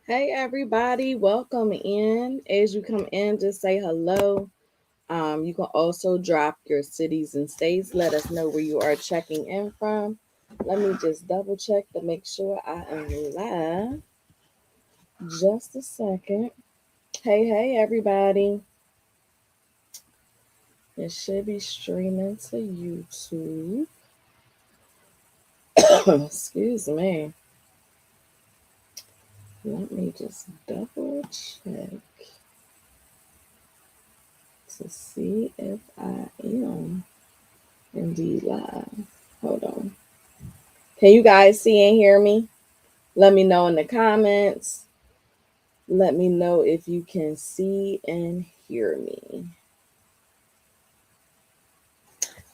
Hey everybody, welcome in. As you come in, just say hello. You can also drop your cities and states. Let us know where you are checking in from. Let me just double check to make sure I am live. Just a second. Hey everybody. It should be streaming to YouTube. Excuse me. Let me just double check to see if I am indeed live. Hold on. Can you guys see and hear me? Let me know in the comments. Let me know if you can see and hear me.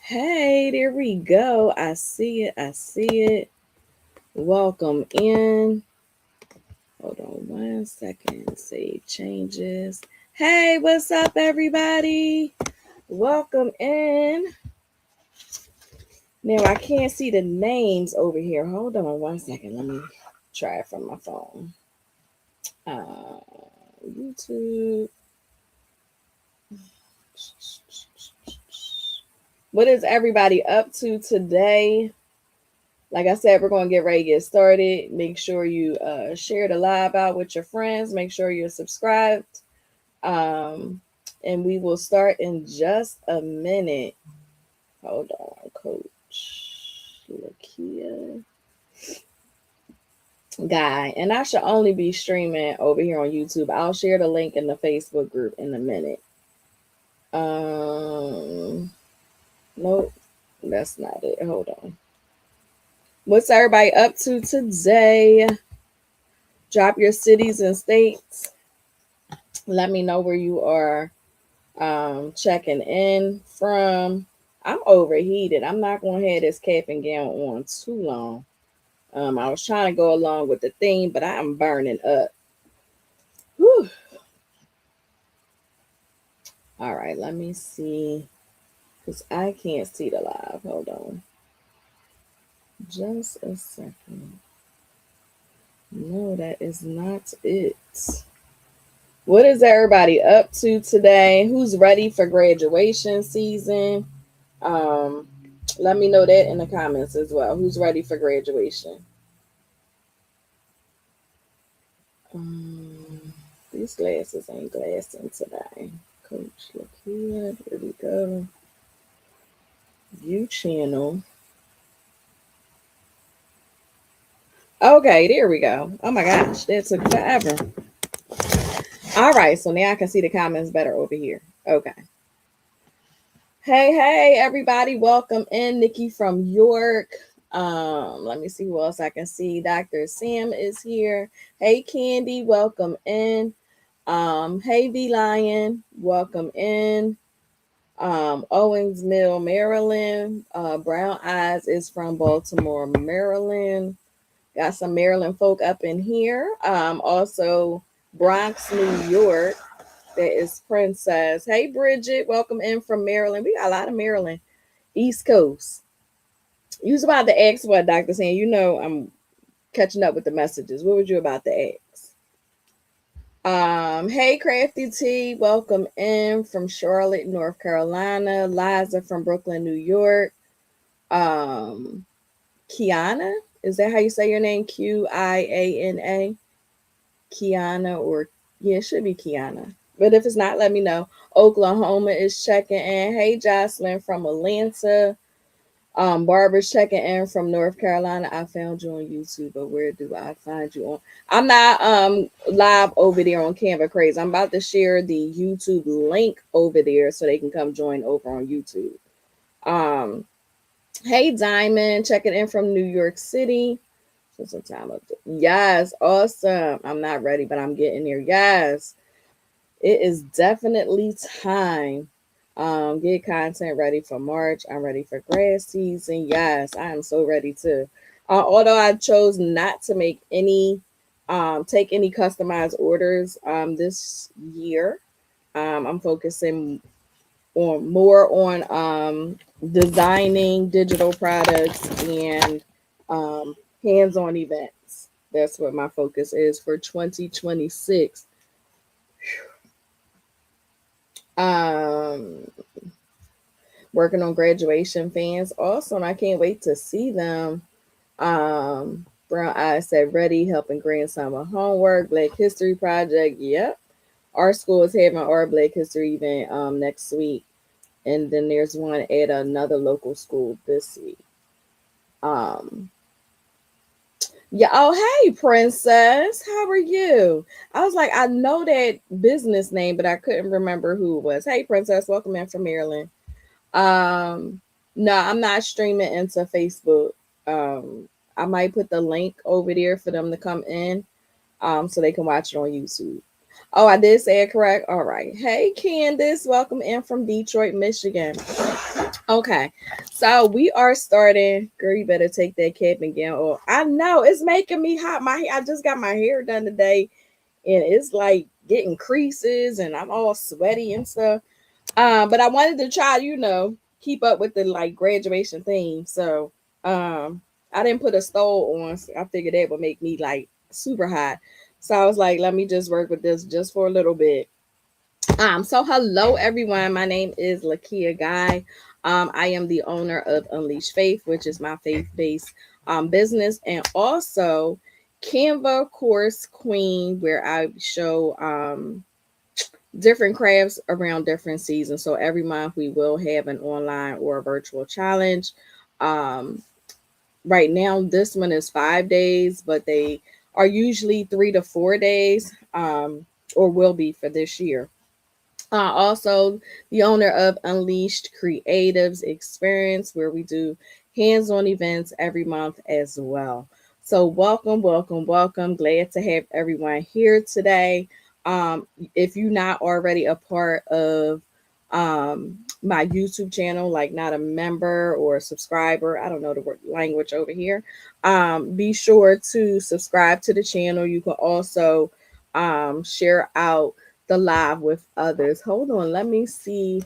Hey, there we go. I see it. I see it. Welcome in. Hold on 1 second. Save changes. Hey, what's up, everybody? Welcome in. Now, I can't see the names over here. Hold on 1 second. Let me try it from my phone. YouTube. What is everybody up to today? Like I said, we're going to get ready to get started. Make sure you share the live out with your friends. Make sure you're subscribed. And we will start in just a minute. Hold on, Coach Lakia. Guy. And I should only be streaming over here on YouTube. I'll share the link in the Facebook group in a minute. Nope, that's not it. Hold on. What's everybody up to today? Drop your cities and states. Let me know where you are checking in from. I'm overheated. I'm not going to have this cap and gown on too long. I was trying to go along with the theme, but I'm burning up. Whew. All right, let me see. Because I can't see the live. Hold on. Just a second. No, that is not it. What is everybody up to today? Who's ready for graduation season? Um, Let me know that in the comments as well. Who's ready for graduation? These glasses ain't glassing today. Coach, look here. There we go. View channel. Okay, there we go. Oh my gosh, that took forever. All right, so now I can see the comments better over here. Okay. Hey, everybody, welcome in. Nikki from York. Let me see who else I can see. Dr. Sam is here. Hey, Candy, welcome in. Hey, V Lion, welcome in. Owings Mill, Maryland. Brown Eyes is from Baltimore, Maryland. Got some Maryland folk up in here. Also Bronx, New York. That is Princess. Hey, Bridget, welcome in from Maryland. We got a lot of Maryland, East Coast. You was about to ask what, Dr. Sam. You know I'm catching up with the messages. What was you about to ask? Hey, Crafty T, welcome in from Charlotte, North Carolina. Liza from Brooklyn, New York. Kiana, is that how you say your name? Qiana? Kiana, or yeah, it should be Kiana. But if it's not, let me know. Oklahoma is checking in. Hey, Jocelyn from Atlanta. Barbara's checking in from North Carolina. I found you on YouTube, but where do I find you on? I'm not live over there on Canva Craze. I'm about to share the YouTube link over there so they can come join over on YouTube. Hey, Diamond, checking in from New York City. So some time up there. Yes, awesome. I'm not ready, but I'm getting there. Yes, it is definitely time. Get content ready for March. I'm ready for grass season. Yes, I am so ready to. Although I chose not to make any, take any customized orders this year. I'm focusing on more on designing digital products and hands-on events. That's what my focus is for 2026. Um, Working on graduation fans. Awesome. I can't wait to see them. Brown Eyes said ready, helping grandson with homework. Black History Project. Yep. Our school is having our Black History event next week. And then there's one at another local school this week. Um, yeah. Oh, hey, Princess. How are you? I was like, I know that business name, but I couldn't remember who it was. Hey, Princess. Welcome in from Maryland. Um, no, I'm not streaming into Facebook. I might put the link over there for them to come in, so they can watch it on YouTube. Oh, I did say it correct. All right. Hey, Candace, welcome in from Detroit, Michigan. Okay, so we are starting. Girl, you better take that cap and gown off. I know it's making me hot. I just got my hair done today, and it's like getting creases, and I'm all sweaty and stuff. But I wanted to try, keep up with the like graduation theme. So I didn't put a stole on. So I figured that would make me like super hot. So I was like, let me just work with this just for a little bit. So hello everyone. My name is Lakia Guy. I am the owner of Unleash Faith, which is my faith-based business, and also CANVA Course Queen, where I show different crafts around different seasons. So every month we will have an online or a virtual challenge. Um, right now, this one is 5 days, but they are usually 3 to 4 days, or will be for this year. Also, the owner of Unleashed Creatives Experience, where we do hands on events every month as well. So, welcome, welcome, welcome. Glad to have everyone here today. If you're not already a part of my YouTube channel, like not a member or a subscriber, I don't know the word language over here, be sure to subscribe to the channel. You can also share out the live with others. Hold on, let me see.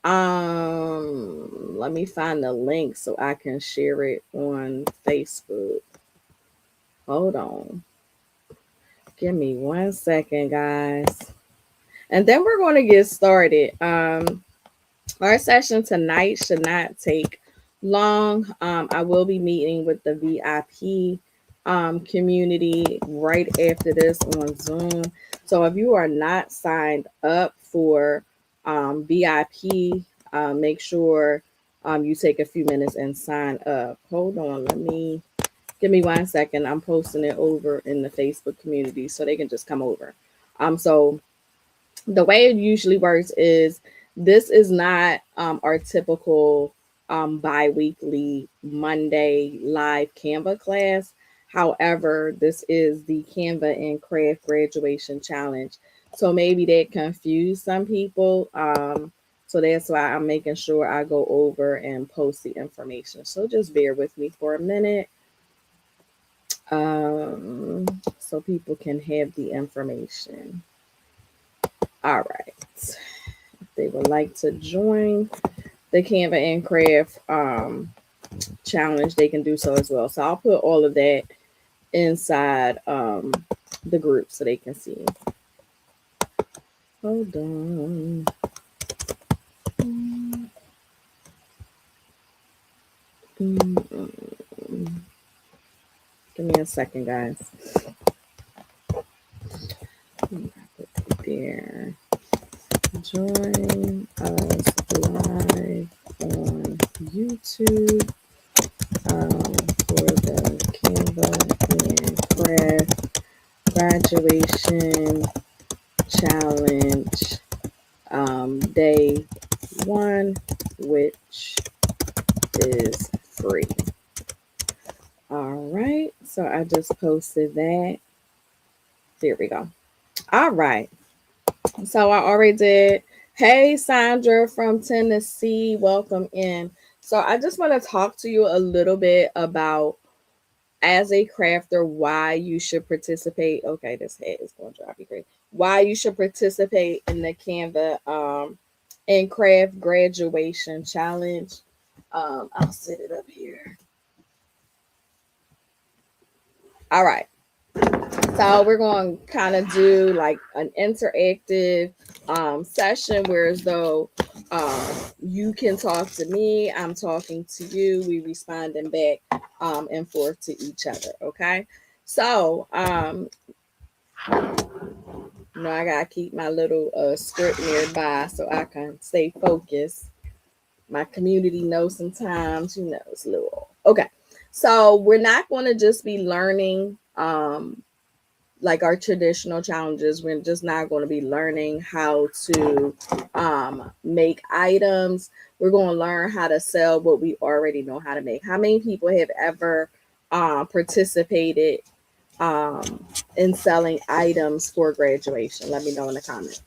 Let me find the link so I can share it on Facebook. Hold on. Give me 1 second, guys. And then we're going to get started. Our session tonight should not take long. I will be meeting with the VIP community right after this on Zoom. So if you are not signed up for VIP, make sure you take a few minutes and sign up. Hold on, give me 1 second. I'm posting it over in the Facebook community so they can just come over. So the way it usually works is this is not our typical bi-weekly Monday live Canva class. However, this is the Canva and Craft Graduation Challenge. So maybe that confused some people. So that's why I'm making sure I go over and post the information. So just bear with me for a minute, so people can have the information. All right. If they would like to join the Canva and Craft challenge, they can do so as well. So I'll put all of that inside the group so they can see. Hold on. Give me a second, guys. There. Join us live on YouTube for the Canva and Craft Graduation Challenge day 1, which is free. All right, so I just posted that. There we go. All right, so I already did. Hey, Sandra from Tennessee, welcome in. So I just want to talk to you a little bit about, as a crafter, why you should participate. Okay, this head is going to drive you crazy. Why you should participate in the Canva and Craft Graduation Challenge. I'll set it up here. All right. So we're going to kind of do like an interactive session where as though you can talk to me, I'm talking to you, we responding back and forth to each other. Okay. So, I got to keep my little script nearby so I can stay focused. My community knows sometimes, it's a little. Okay. So we're not going to just be learning like our traditional challenges. We're just not going to be learning how to make items. We're going to learn how to sell what we already know how to make. How many people have ever participated in selling items for graduation? Let me know in the comments.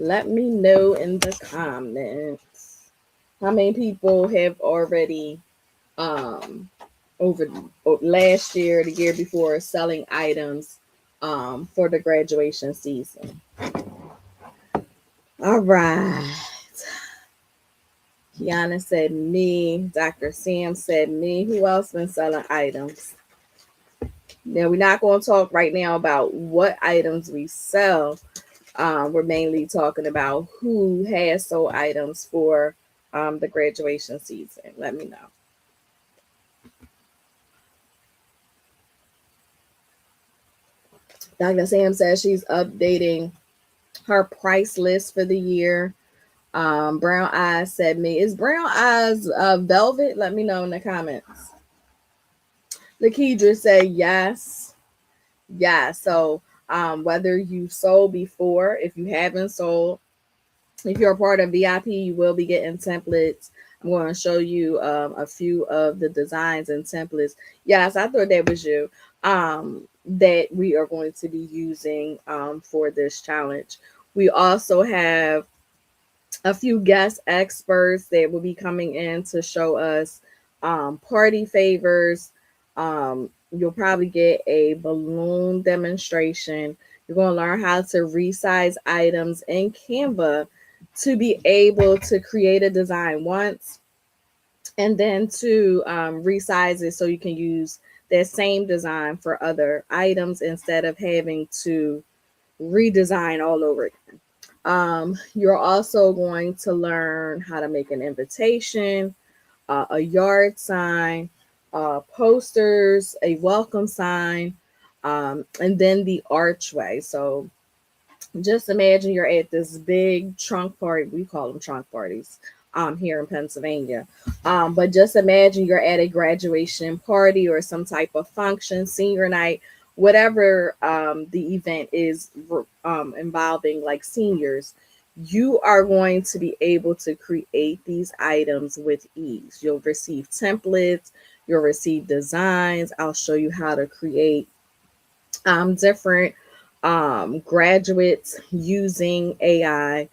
Let me know in the comments. How many people have already um, over last year, the year before, selling items for the graduation season? All right. Kiana said me. Dr. Sam said me. Who else been selling items? Now, we're not going to talk right now about what items we sell. We're mainly talking about who has sold items for the graduation season. Let me know. Dr. Sam says she's updating her price list for the year. Brown Eyes said me. Is Brown Eyes velvet? Let me know in the comments. Lakedra said yes. Yeah. So whether you sold before, if you haven't sold, if you're a part of VIP, you will be getting templates. I'm going to show you a few of the designs and templates. Yes, I thought that was you. That we are going to be using for this challenge. We also have a few guest experts that will be coming in to show us party favors. You'll probably get a balloon demonstration. You're going to learn how to resize items in Canva to be able to create a design once and then to resize it so you can use that same design for other items instead of having to redesign all over again. You're also going to learn how to make an invitation, a yard sign, posters, a welcome sign, and then the archway. So just imagine you're at this big trunk party. We call them trunk parties here in Pennsylvania. But just imagine you're at a graduation party or some type of function, senior night, whatever the event is involving like seniors. You are going to be able to create these items with ease. You'll receive templates, you'll receive designs. I'll show you how to create different graduates using AI.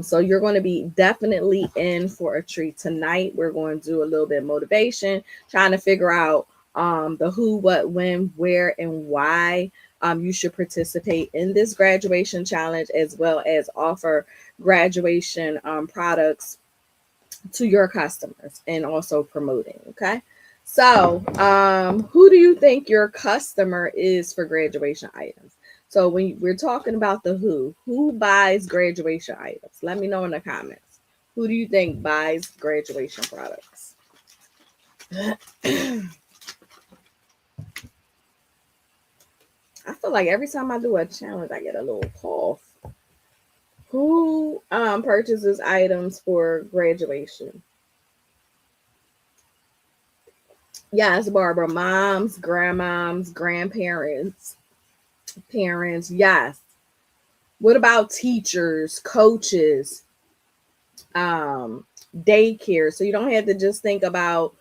So you're going to be definitely in for a treat tonight. We're going to do a little bit of motivation, trying to figure out the who, what, when, where, and why you should participate in this graduation challenge, as well as offer graduation products to your customers and also promoting. Okay. So, who do you think your customer is for graduation items? So, when we're talking about the who buys graduation items? Let me know in the comments. Who do you think buys graduation products? I feel like every time I do a challenge, I get a little cough. Who purchases items for graduation? Yes, Barbara. Moms, grandmoms, grandparents, parents. Yes. What about teachers, coaches, daycare? So you don't have to just think about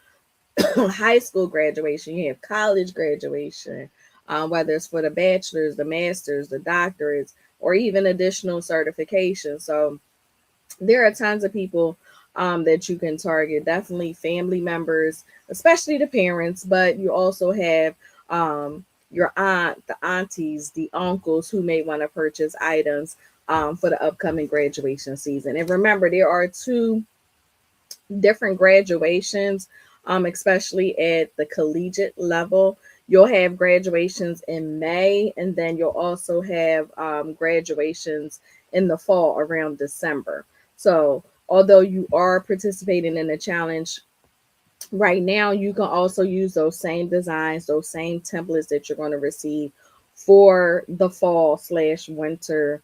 high school graduation. You have college graduation, whether it's for the bachelor's, the master's, the doctorates, or even additional certification. So there are tons of people that you can target. Definitely family members, especially the parents, but you also have your aunt, the aunties, the uncles who may want to purchase items for the upcoming graduation season. And remember, there are two different graduations, especially at the collegiate level. You'll have graduations in May, and then you'll also have graduations in the fall around December. So, although you are participating in the challenge right now, you can also use those same designs, those same templates that you're going to receive for the fall slash winter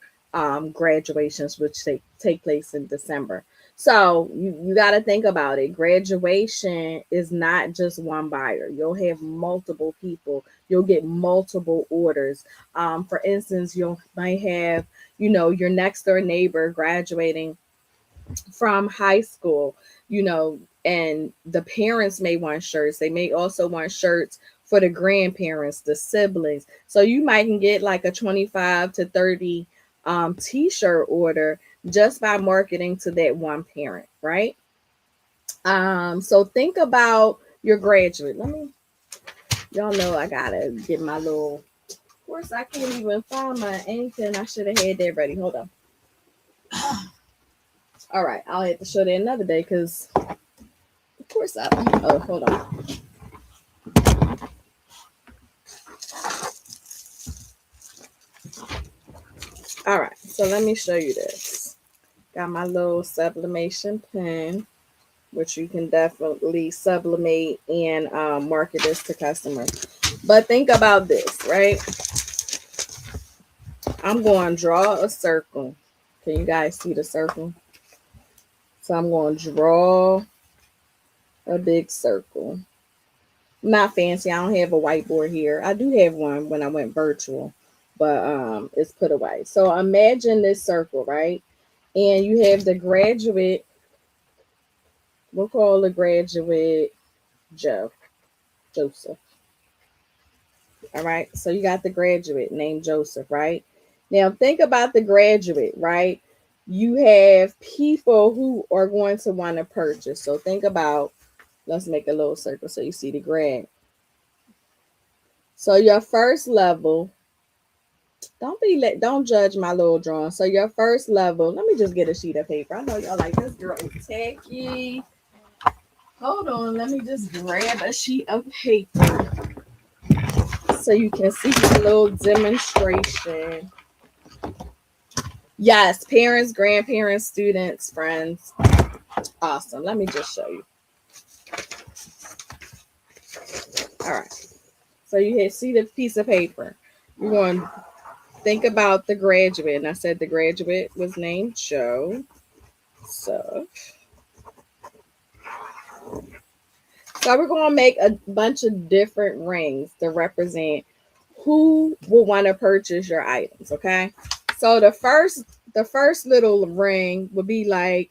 graduations, which take place in December. So you got to think about it. Graduation is not just one buyer. You'll have multiple people. You'll get multiple orders. For instance, you might have, your next door neighbor graduating from high school, and the parents may want shirts. They may also want shirts for the grandparents, the siblings. So you might can get like a 25 to 30 t-shirt order just by marketing to that one parent, right? So think about your graduate. Y'all know I gotta get my little, of course I can't even find my ink and I should have had that ready. Hold on. All right, I'll have to show that another day because, of course, oh, hold on. All right, so let me show you this. Got my little sublimation pen, which you can definitely sublimate and market this to customers. But think about this, right? I'm going to draw a circle. Can you guys see the circle? So I'm going to draw a big circle. Not fancy. I don't have a whiteboard here. I do have one when I went virtual, but it's put away. So imagine this circle, right? And you have the graduate. We'll call the graduate Joseph. All right. So you got the graduate named Joseph, right? Now think about the graduate, right? You have people who are going to want to purchase. So think about, let's make a little circle so you see the grad. So your first level, don't judge my little drawing. So your first level, let me just get a sheet of paper. I know y'all like, this girl is tacky. Hold on, let me just grab a sheet of paper so you can see my little demonstration. Yes, parents, grandparents, students, friends. Awesome. Let me just show you. All right. So you see the piece of paper. You're going to think about the graduate. And I said the graduate was named Joe. So we're going to make a bunch of different rings to represent who will want to purchase your items, okay? So the first little ring would be like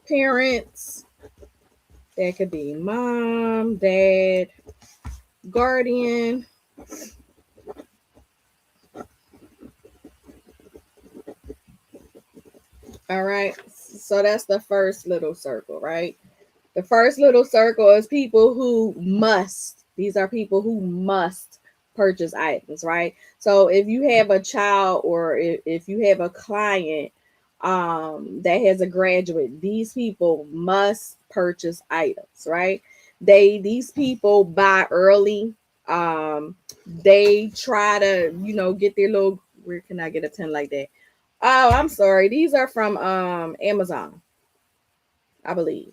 parents. That could be mom, dad, guardian. All right. So that's the first little circle, right? The first little circle is people who must. These are people who must purchase items, right? So if you have a child or if you have a client that has a graduate, these people must purchase items, right? These people buy early. They try to, get their little, where can I get a pen like that? Oh, I'm sorry. These are from Amazon, I believe.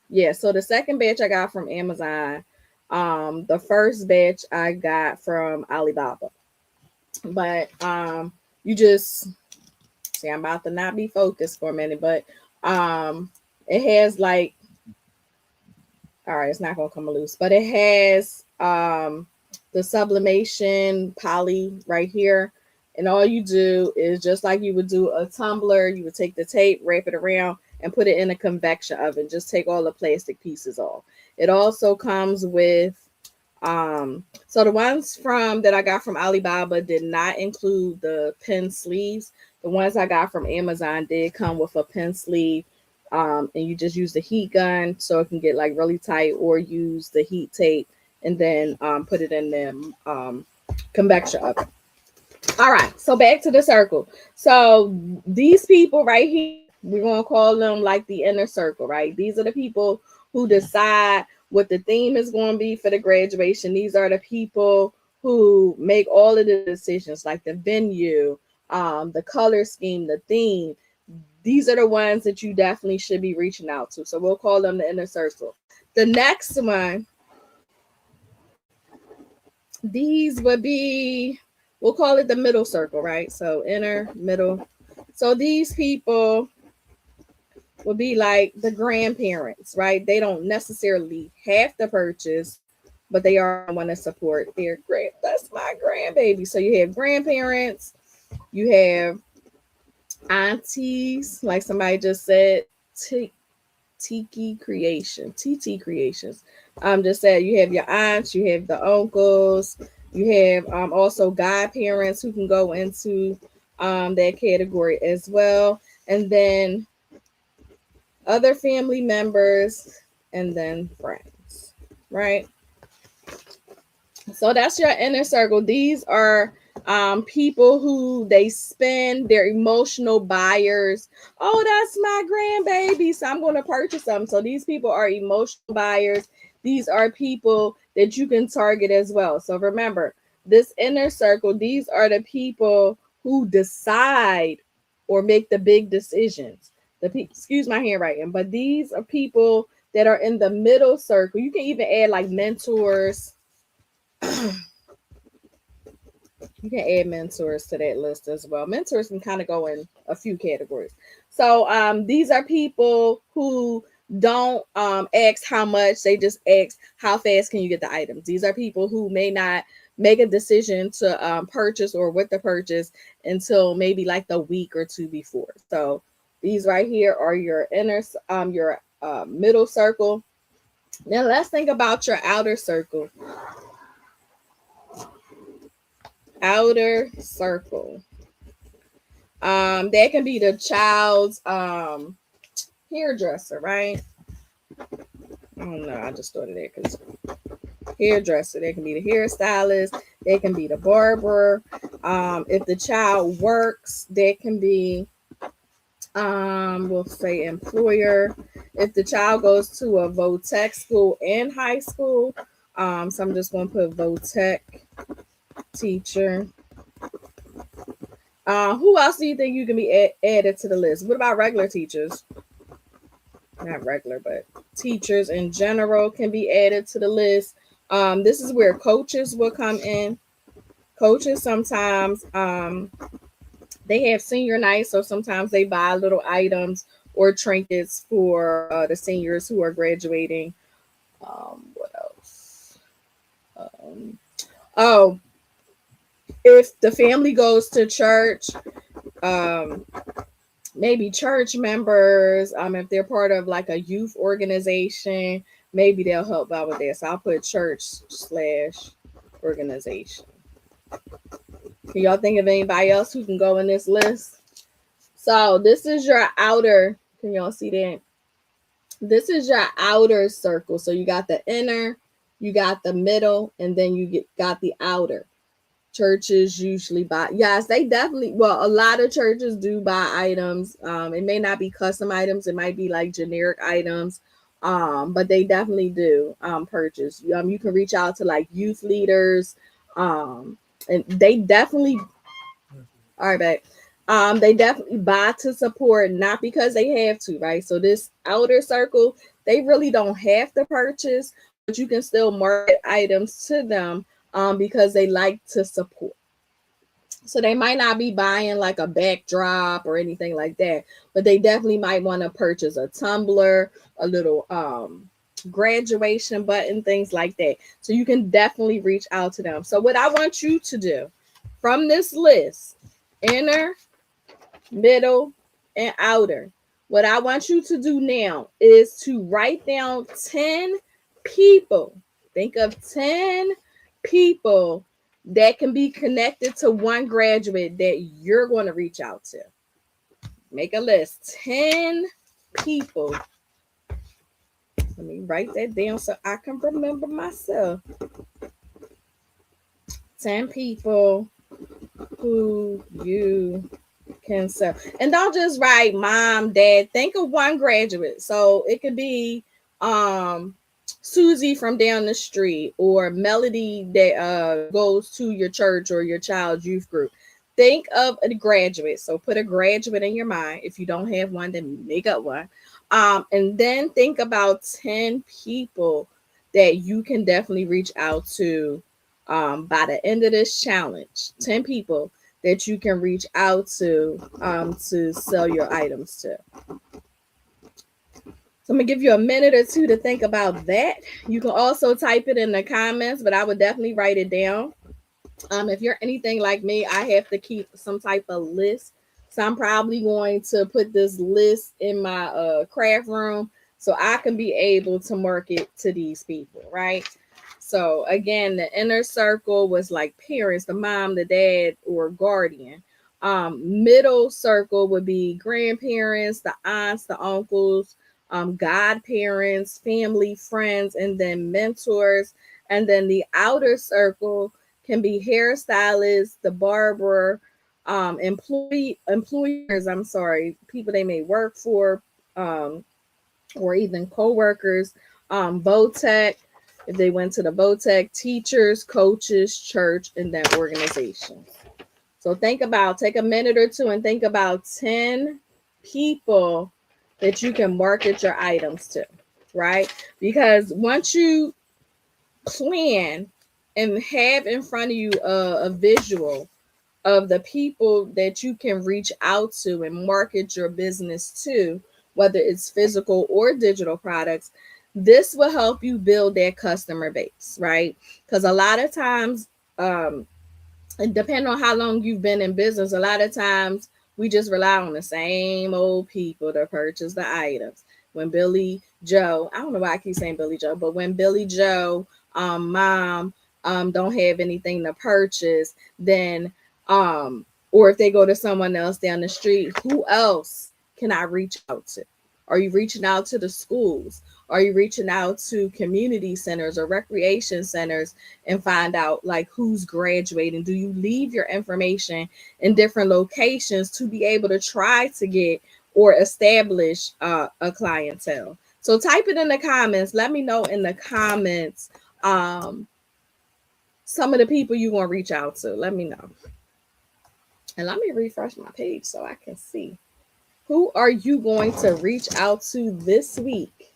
Yeah, so the second batch I got from Amazon. The first batch I got from Alibaba. But you just see, I'm about to not be focused for a minute, but it has like, all right, it's not gonna come loose, but it has the sublimation poly right here. And all you do is just like you would do a tumbler, you would take the tape, wrap it around, and put it in a convection oven. Just take all the plastic pieces off. It also comes with so the ones from that I got from Alibaba did not include the pin sleeves. The ones I got from Amazon did come with a pin sleeve. And you just use the heat gun so it can get like really tight, or use the heat tape and then put it in the convection oven. All right, so back to the circle. So these people right here, we're going to call them like the inner circle, right? These are the people who decide what the theme is going to be for the graduation. These are the people who make all of the decisions, like the venue, the color scheme, the theme. These are the ones that you definitely should be reaching out to. So we'll call them the inner circle. The next one, these would be, we'll call it the middle circle, right? So inner, middle. So these people would be like the grandparents, right? They don't necessarily have to purchase, but they are going to want to support their that's my grandbaby. So you have grandparents, you have aunties, like somebody just said, Tiki Creation, TT Creations. Just said you have your aunts, you have the uncles, you have also godparents who can go into that category as well, and then other family members, and then friends, right? So that's your inner circle. These are people who they spend their emotional buyers. Oh, that's my grandbaby, so I'm going to purchase them. So these people are emotional buyers. These are people that you can target as well. So remember, this inner circle, these are the people who decide or make the big decisions. Excuse my handwriting, but these are people that are in the middle circle. You can even add like mentors. You can add mentors to that list as well. Mentors can kind of go in a few categories. So these are people who don't ask how much, they just ask how fast can you get the items. These are people who may not make a decision to purchase or what to purchase until maybe like the week or two before. So these right here are your your middle circle. Now let's think about your outer circle. Outer circle. That can be the child's hairdresser, right? I don't know. I just thought of that because hairdresser. They can be the hairstylist. They can be the barber. If the child works, that can be we'll say employer. If the child goes to a VOTEC school and high school, so I'm just going to put VOTEC teacher. Who else do you think you can be added to the list? What about regular teachers? Not regular, but teachers in general can be added to the list. This is where coaches will come in. Coaches sometimes they have senior night, so sometimes they buy little items or trinkets for the seniors who are graduating. What else? Oh, if the family goes to church, maybe church members, if they're part of like a youth organization, maybe they'll help out with this. So I'll put church/organization. Can y'all think of anybody else who can go in this list? So this is your outer. Can y'all see that? This is your outer circle. So you got the inner, you got the middle, and then you got the outer. Churches usually buy, yes, they definitely, well, a lot of churches do buy items. It may not be custom items, it might be like generic items, but they definitely do purchase. You can reach out to like youth leaders, and they definitely, all right, babe. They definitely buy to support, not because they have to, right? So this outer circle, they really don't have to purchase, but you can still market items to them because they like to support. So they might not be buying like a backdrop or anything like that, but they definitely might want to purchase a tumbler, a little graduation button, things like that. So you can definitely reach out to them. So what I want you to do from this list, inner, middle, and outer, what I want you to do now is to write down 10 people. Think of 10 people that can be connected to one graduate that you're going to reach out to. Make a list. 10 people. Let me write that down so I can remember myself. 10 people who you can sell. And don't just write mom, dad. Think of one graduate. So it could be Susie from down the street, or Melody that goes to your church or your child's youth group. Think of a graduate. So put a graduate in your mind. If you don't have one, then make up one. And then think about 10 people that you can definitely reach out to by the end of this challenge. 10 people that you can reach out to sell your items to. So I'm gonna give you a minute or two to think about that. You can also type it in the comments, but I would definitely write it down. If you're anything like me, I have to keep some type of list. So I'm probably going to put this list in my craft room so I can be able to market to these people, right? So again, the inner circle was like parents, the mom, the dad, or guardian. Middle circle would be grandparents, the aunts, the uncles, godparents, family, friends, and then mentors. And then the outer circle can be hairstylists, the barber, employers, I'm sorry, people they may work for, or even co-workers, Votech, if they went to the Votech, teachers, coaches, church, and then organizations. So take a minute or two and think about 10 people that you can market your items to, right? Because once you plan and have in front of you a visual of the people that you can reach out to and market your business to, whether it's physical or digital products, this will help you build that customer base, right? Because a lot of times, and depending on how long you've been in business, a lot of times we just rely on the same old people to purchase the items. When Billy Joe, I don't know why I keep saying Billy Joe, but when Billy Joe, mom, don't have anything to purchase, then or if they go to someone else down the street, who else can I reach out to? Are you reaching out to the schools? Are you reaching out to community centers or recreation centers and find out like who's graduating? Do you leave your information in different locations to be able to try to get or establish a clientele? So type it in the comments. Let me know in the comments some of the people you want to reach out to. Let me know. And let me refresh my page so I can see. Who are you going to reach out to this week?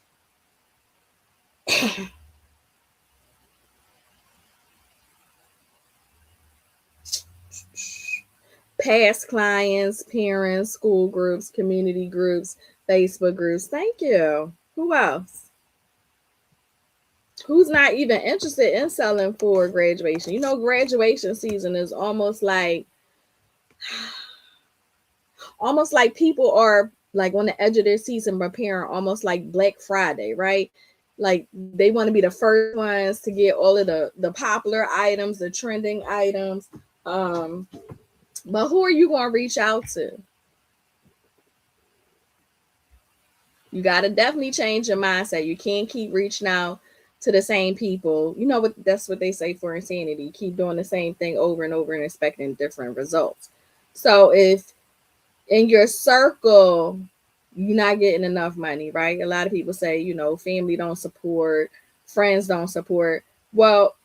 Past clients, parents, school groups, community groups, Facebook groups. Thank you. Who else? Who's not even interested in selling for graduation? You know, graduation season is almost like people are like on the edge of their season preparing, almost like Black Friday, right? Like they want to be the first ones to get all of the popular items, the trending items. But who are you going to reach out to? You got to definitely change your mindset. You can't keep reaching out to the same people. You know what? That's what they say for insanity. Keep doing the same thing over and over and expecting different results. So if in your circle you're not getting enough money, right? A lot of people say, you know, family don't support, friends don't support. Well,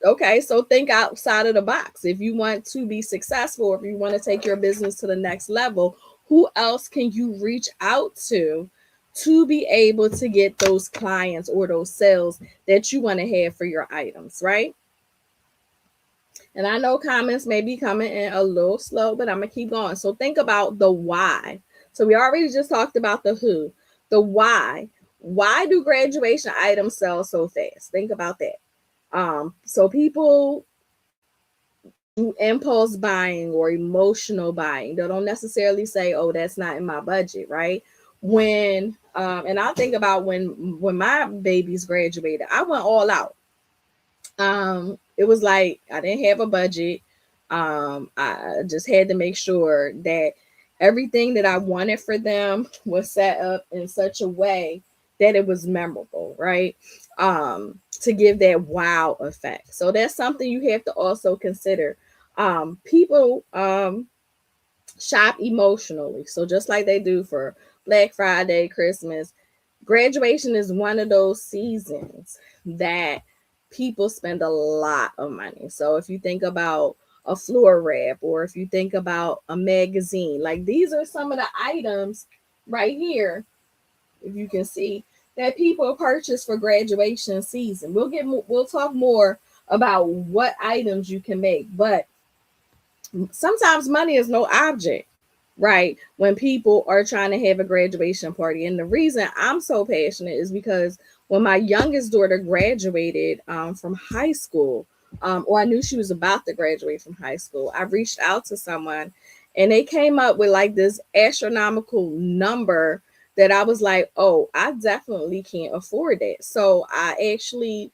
okay, so think outside of the box. If you want to be successful, if you want to take your business to the next level, who else can you reach out to be able to get those clients or those sales that you want to have for your items, right? And I know comments may be coming in a little slow, but I'm going to keep going. So think about the why. So we already just talked about the who, the why. Why do graduation items sell so fast? Think about that. So people do impulse buying or emotional buying. They don't necessarily say, oh, that's not in my budget, right? When and I'll think about when my babies graduated, I went all out. It was like I didn't have a budget. I just had to make sure that everything that I wanted for them was set up in such a way that it was memorable, right? To give that wow effect. So that's something you have to also consider. People shop emotionally. So just like they do for Black Friday, Christmas, graduation is one of those seasons that people spend a lot of money. So if you think about a floor wrap, or if you think about a magazine, like these are some of the items right here, if you can see, that people purchase for graduation season. We'll talk more about what items you can make, but sometimes money is no object, right? When people are trying to have a graduation party. And the reason I'm so passionate is because when my youngest daughter graduated from high school, or I knew she was about to graduate from high school, I reached out to someone and they came up with like this astronomical number that I was like, oh, I definitely can't afford that. So I actually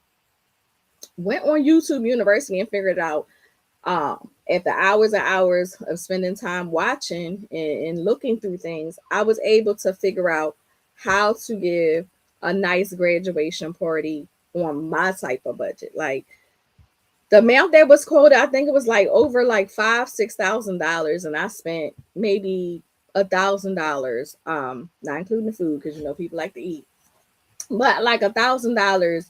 went on YouTube University and figured out, after hours and hours of spending time watching and looking through things, I was able to figure out how to give a nice graduation party on my type of budget. Like the amount that was quoted, I think it was like over like $5,000-6,000, and I spent maybe $1,000, not including the food because you know people like to eat, but like $1,000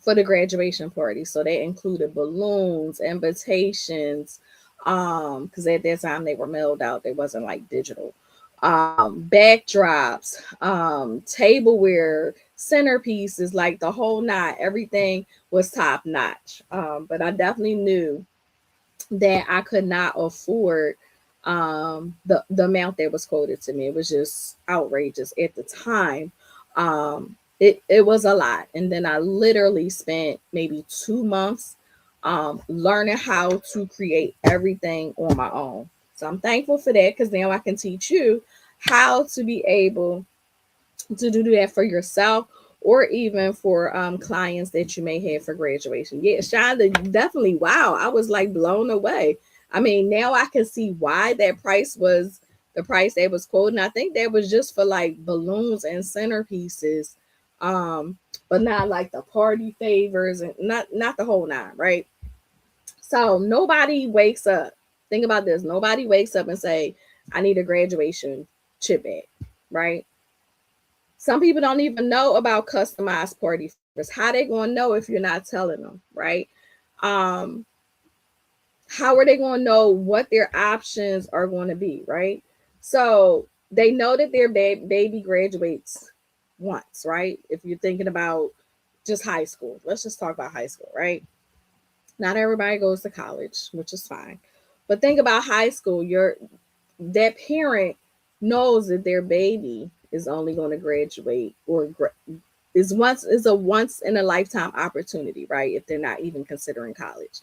for the graduation party. So they included balloons, invitations, because at that time they were mailed out, they wasn't like digital, backdrops, tableware, centerpieces, like the whole nine. Everything was top notch. But I definitely knew that I could not afford the amount that was quoted to me. It was just outrageous at the time. It was a lot. And then I literally spent maybe 2 months learning how to create everything on my own. So I'm thankful for that, because now I can teach you how to be able to do that for yourself, or even for clients that you may have for graduation. Yeah, Shonda, definitely. Wow, I was like blown away. I mean, now I can see why that price was the price that was quoted. And I think that was just for like balloons and centerpieces, um, but not like the party favors and not the whole nine, right? So nobody wakes up. Think about this. Nobody wakes up and say, "I need a graduation chip bag," right? Some people don't even know about customized party favors. How they going to know if you're not telling them, right? Um, how are they going to know what their options are going to be, right? So they know that their baby graduates once, right? If you're thinking about just high school, let's just talk about high school, right? Not everybody goes to college, which is fine. But think about high school. That parent knows that their baby is only going to graduate, or is a once in a lifetime opportunity, right? If they're not even considering college.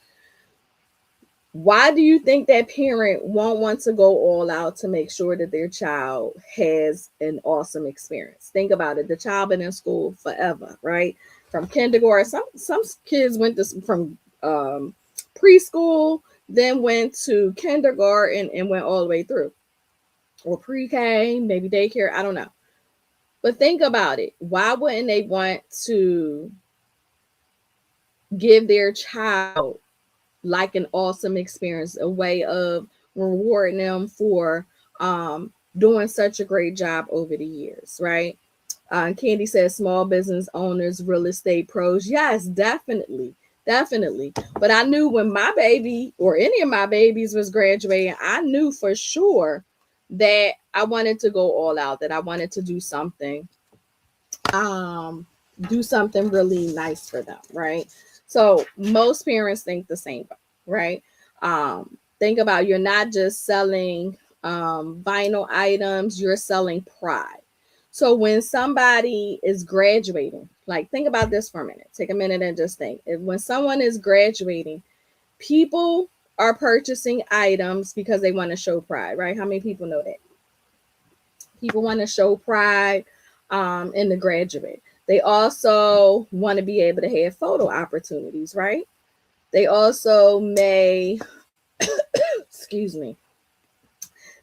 Why do you think that parent won't want to go all out to make sure that their child has an awesome experience? Think about it. The child been in school forever, right? From kindergarten. Some kids went to from preschool, then went to kindergarten and went all the way through, or pre-K, maybe daycare. I don't know. But think about it. Why wouldn't they want to give their child like an awesome experience, a way of rewarding them for doing such a great job over the years, right? Candy says small business owners, real estate pros. Yes, definitely. Definitely. But I knew when my baby or any of my babies was graduating, I knew for sure that I wanted to go all out, that I wanted to um do something really nice for them, right? So most parents think the same way, right? Think about, you're not just selling vinyl items, you're selling pride. So when somebody is graduating, like think about this for a minute. Take a minute and just think. When someone is graduating, people are purchasing items because they want to show pride, right? How many people know that? People want to show pride in the graduate. They also want to be able to have photo opportunities, right? They also may, excuse me,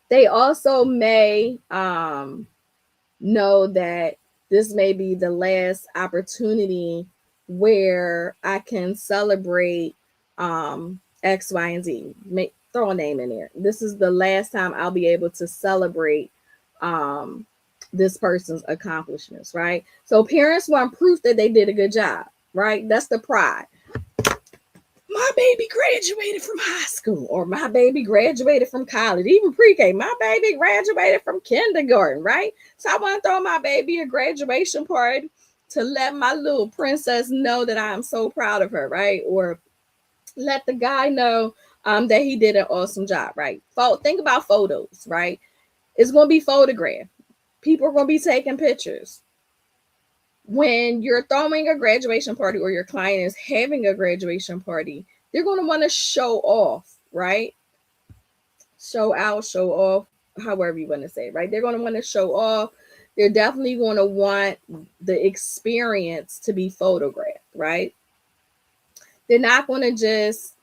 they also may know that this may be the last opportunity where I can celebrate X, Y, and Z. throw a name in there. This is the last time I'll be able to celebrate um, this person's accomplishments, right? So parents want proof that they did a good job, right? That's the pride. My baby graduated from high school, or my baby graduated from college, even pre-K. My baby graduated from kindergarten, right? So I want to throw my baby a graduation party to let my little princess know that I am so proud of her, right? Or let the guy know that he did an awesome job, right? Think about photos, right? It's going to be photographed. People are going to be taking pictures. When you're throwing a graduation party or your client is having a graduation party, they're going to want to show off, right? Show out, show off, however you want to say it, right? They're going to want to show off. They're definitely going to want the experience to be photographed, right? They're not going to just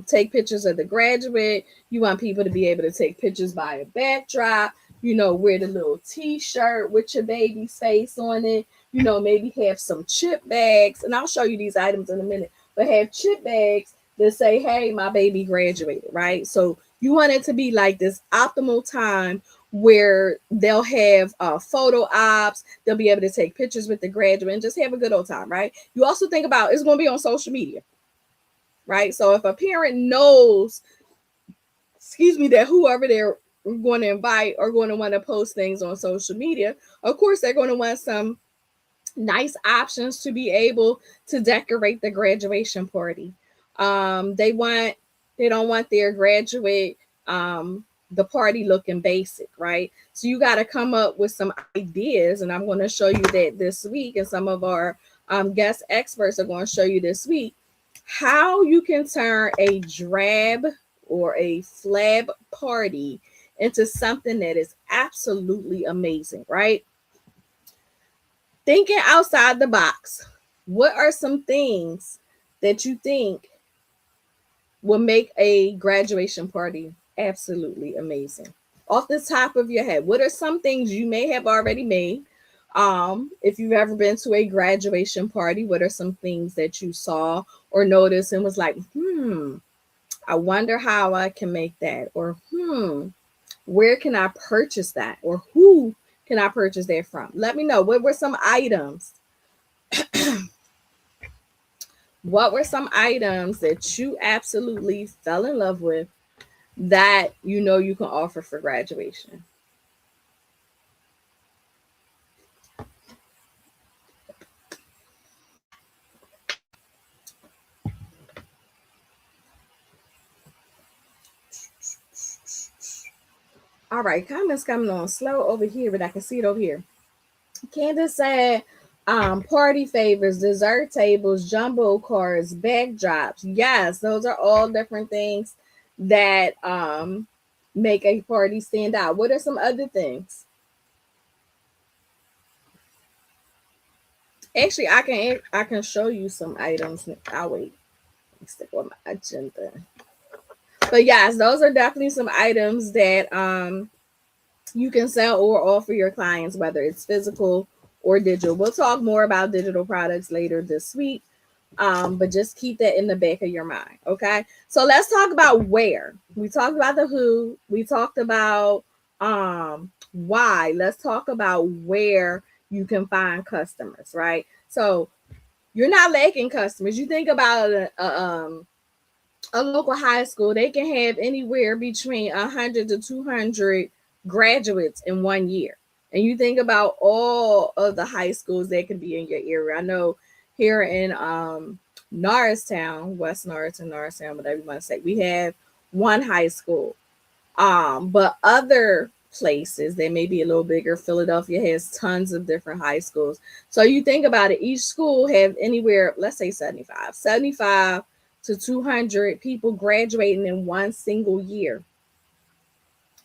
take pictures of the graduate. You want people to be able to take pictures by a backdrop, wear the little t-shirt with your baby's face on it, maybe have some chip bags. And I'll show you these items in a minute, but have chip bags that say, hey, my baby graduated, right? So you want it to be like this optimal time where they'll have photo ops, they'll be able to take pictures with the graduate and just have a good old time, right? You also think about it's going to be on social media, right? So if a parent knows, that whoever they're going to invite are going to want to post things on social media, of course they're going to want some nice options to be able to decorate the graduation party. They don't want their graduate the party looking basic, right? So you got to come up with some ideas, and I'm going to show you that this week, and some of our guest experts are going to show you this week how you can turn a drab or a flab party into something that is absolutely amazing, right? Thinking outside the box, what are some things that you think will make a graduation party absolutely amazing? Off the top of your head, what are some things you may have already made? If you've ever been to a graduation party, what are some things that you saw or noticed and was like, I wonder how I can make that? Or, where can I purchase that? Or who can I purchase that from? Let me know. What were some items? What were some items that you absolutely fell in love with that you can offer for graduation? All right, comments coming on slow over here, but I can see it over here. Candace said, party favors, dessert tables, jumbo cards, backdrops. Yes, those are all different things that make a party stand out. What are some other things? Actually, I can show you some items. I'll wait. Stick with my agenda. But yes, those are definitely some items that you can sell or offer your clients, whether it's physical or digital. We'll talk more about digital products later this week. But just keep that in the back of your mind. Okay. So let's talk about where. We talked about the who, we talked about why. Let's talk about where you can find customers, right? So you're not lacking customers. You think about a local high school, they can have anywhere between 100 to 200 graduates in 1 year. And you think about all of the high schools that can be in your area. I know here in Norristown, West Norristown, whatever you want to say, we have one high school. But other places that may be a little bigger, Philadelphia has tons of different high schools. So you think about it, each school have anywhere, let's say 75 to 200 people graduating in one single year.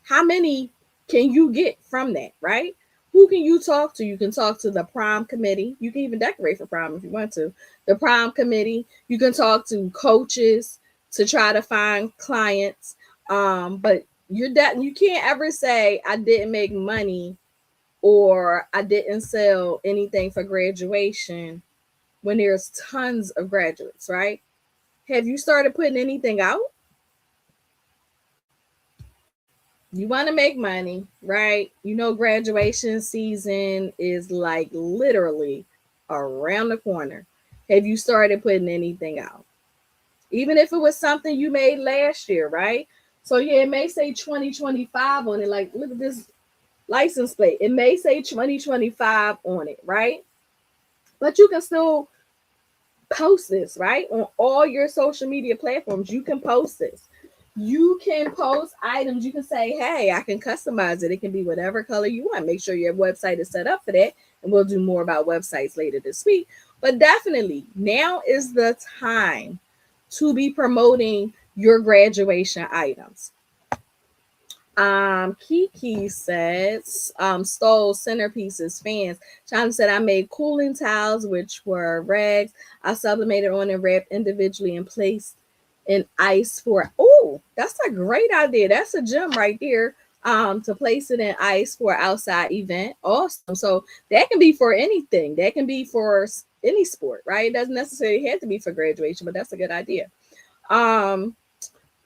How many can you get from that, right? Who can you talk to? You can talk to the prom committee. You can even decorate for prom if you want to. The prom committee. You can talk to coaches to try to find clients. But you can't ever say I didn't make money or I didn't sell anything for graduation when there's tons of graduates, right? Have you started putting anything out? You want to make money, right? You know, graduation season is like literally around the corner. Have you started putting anything out? Even if it was something you made last year, right? So yeah, it may say 2025 on it. Like, look at this license plate. It may say 2025 on it, right? But you can still post this, right? On all your social media platforms, you can post this. You can post items. You can say, hey, I can customize it. It can be whatever color you want. Make sure your website is set up for that. And we'll do more about websites later this week. But definitely, now is the time to be promoting your graduation items. Kiki says, stole centerpieces, fans. China said, I made cooling towels, which were rags. I sublimated on and wrapped individually and placed in ice for, oh, that's a great idea. That's a gem right there. To place it in ice for outside event. Awesome. So that can be for anything. That can be for any sport, right? It doesn't necessarily have to be for graduation, but that's a good idea. Um,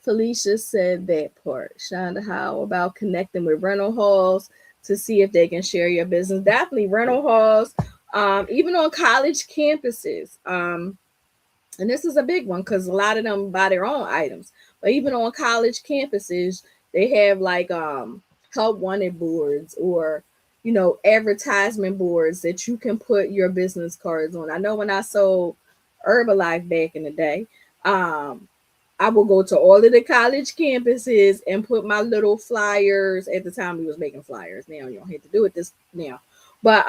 Felicia said that part. Shonda, how about connecting with rental halls to see if they can share your business? Definitely rental halls, even on college campuses. And this is a big one because a lot of them buy their own items. But even on college campuses, they have like help wanted boards or advertisement boards that you can put your business cards on. I know when I sold Herbalife back in the day, um, I will go to all of the college campuses and put my little flyers. At the time, we was making flyers. Now you don't have to do it this now, but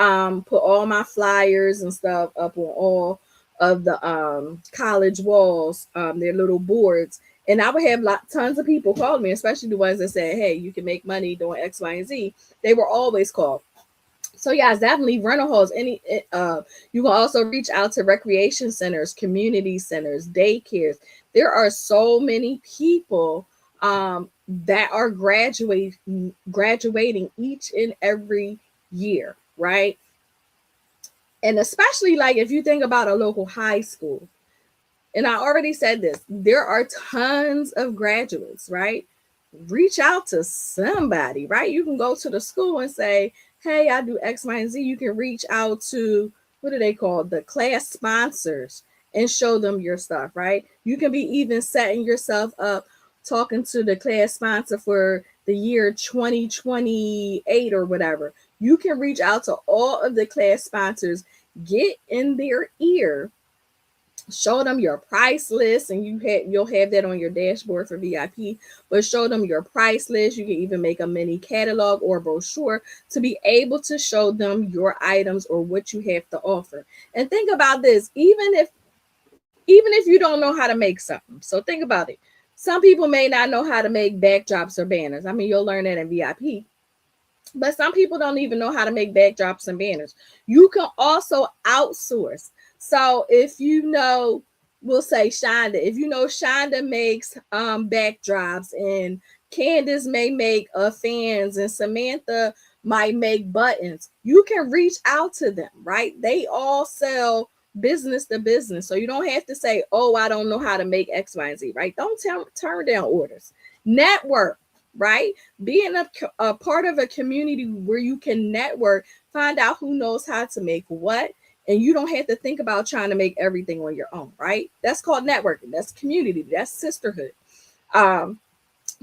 put all my flyers and stuff up on all of the college walls, their little boards, and I would have tons of people call me, especially the ones that said, "Hey, you can make money doing X, Y, and Z." They were always called. So yeah, it's definitely rental halls. You can also reach out to recreation centers, community centers, daycares. There are so many people that are graduating each and every year, right? And especially like if you think about a local high school, and I already said this, there are tons of graduates, right? Reach out to somebody, right? You can go to the school and say, hey, I do X, Y, and Z. You can reach out to, what do they call, the class sponsors, and show them your stuff, right? You can be even setting yourself up talking to the class sponsor for the year 2028 or whatever. You can reach out to all of the class sponsors, get in their ear, show them your price list, and you'll have that on your dashboard for VIP, but show them your price list. You can even make a mini catalog or brochure to be able to show them your items or what you have to offer. And think about this, even if you don't know how to make something. So think about it. Some people may not know how to make backdrops or banners. I mean, you'll learn that in VIP. But some people don't even know how to make backdrops and banners. You can also outsource. So if you know, we'll say Shonda, if you know Shonda makes backdrops, and Candace may make fans, and Samantha might make buttons, you can reach out to them, right? They all sell business to business. So you don't have to say, oh, I don't know how to make X, Y, and Z, right? Don't turn down orders. Network, right? Being a part of a community where you can network, find out who knows how to make what, and you don't have to think about trying to make everything on your own, right? That's called networking. That's community. That's sisterhood. Um,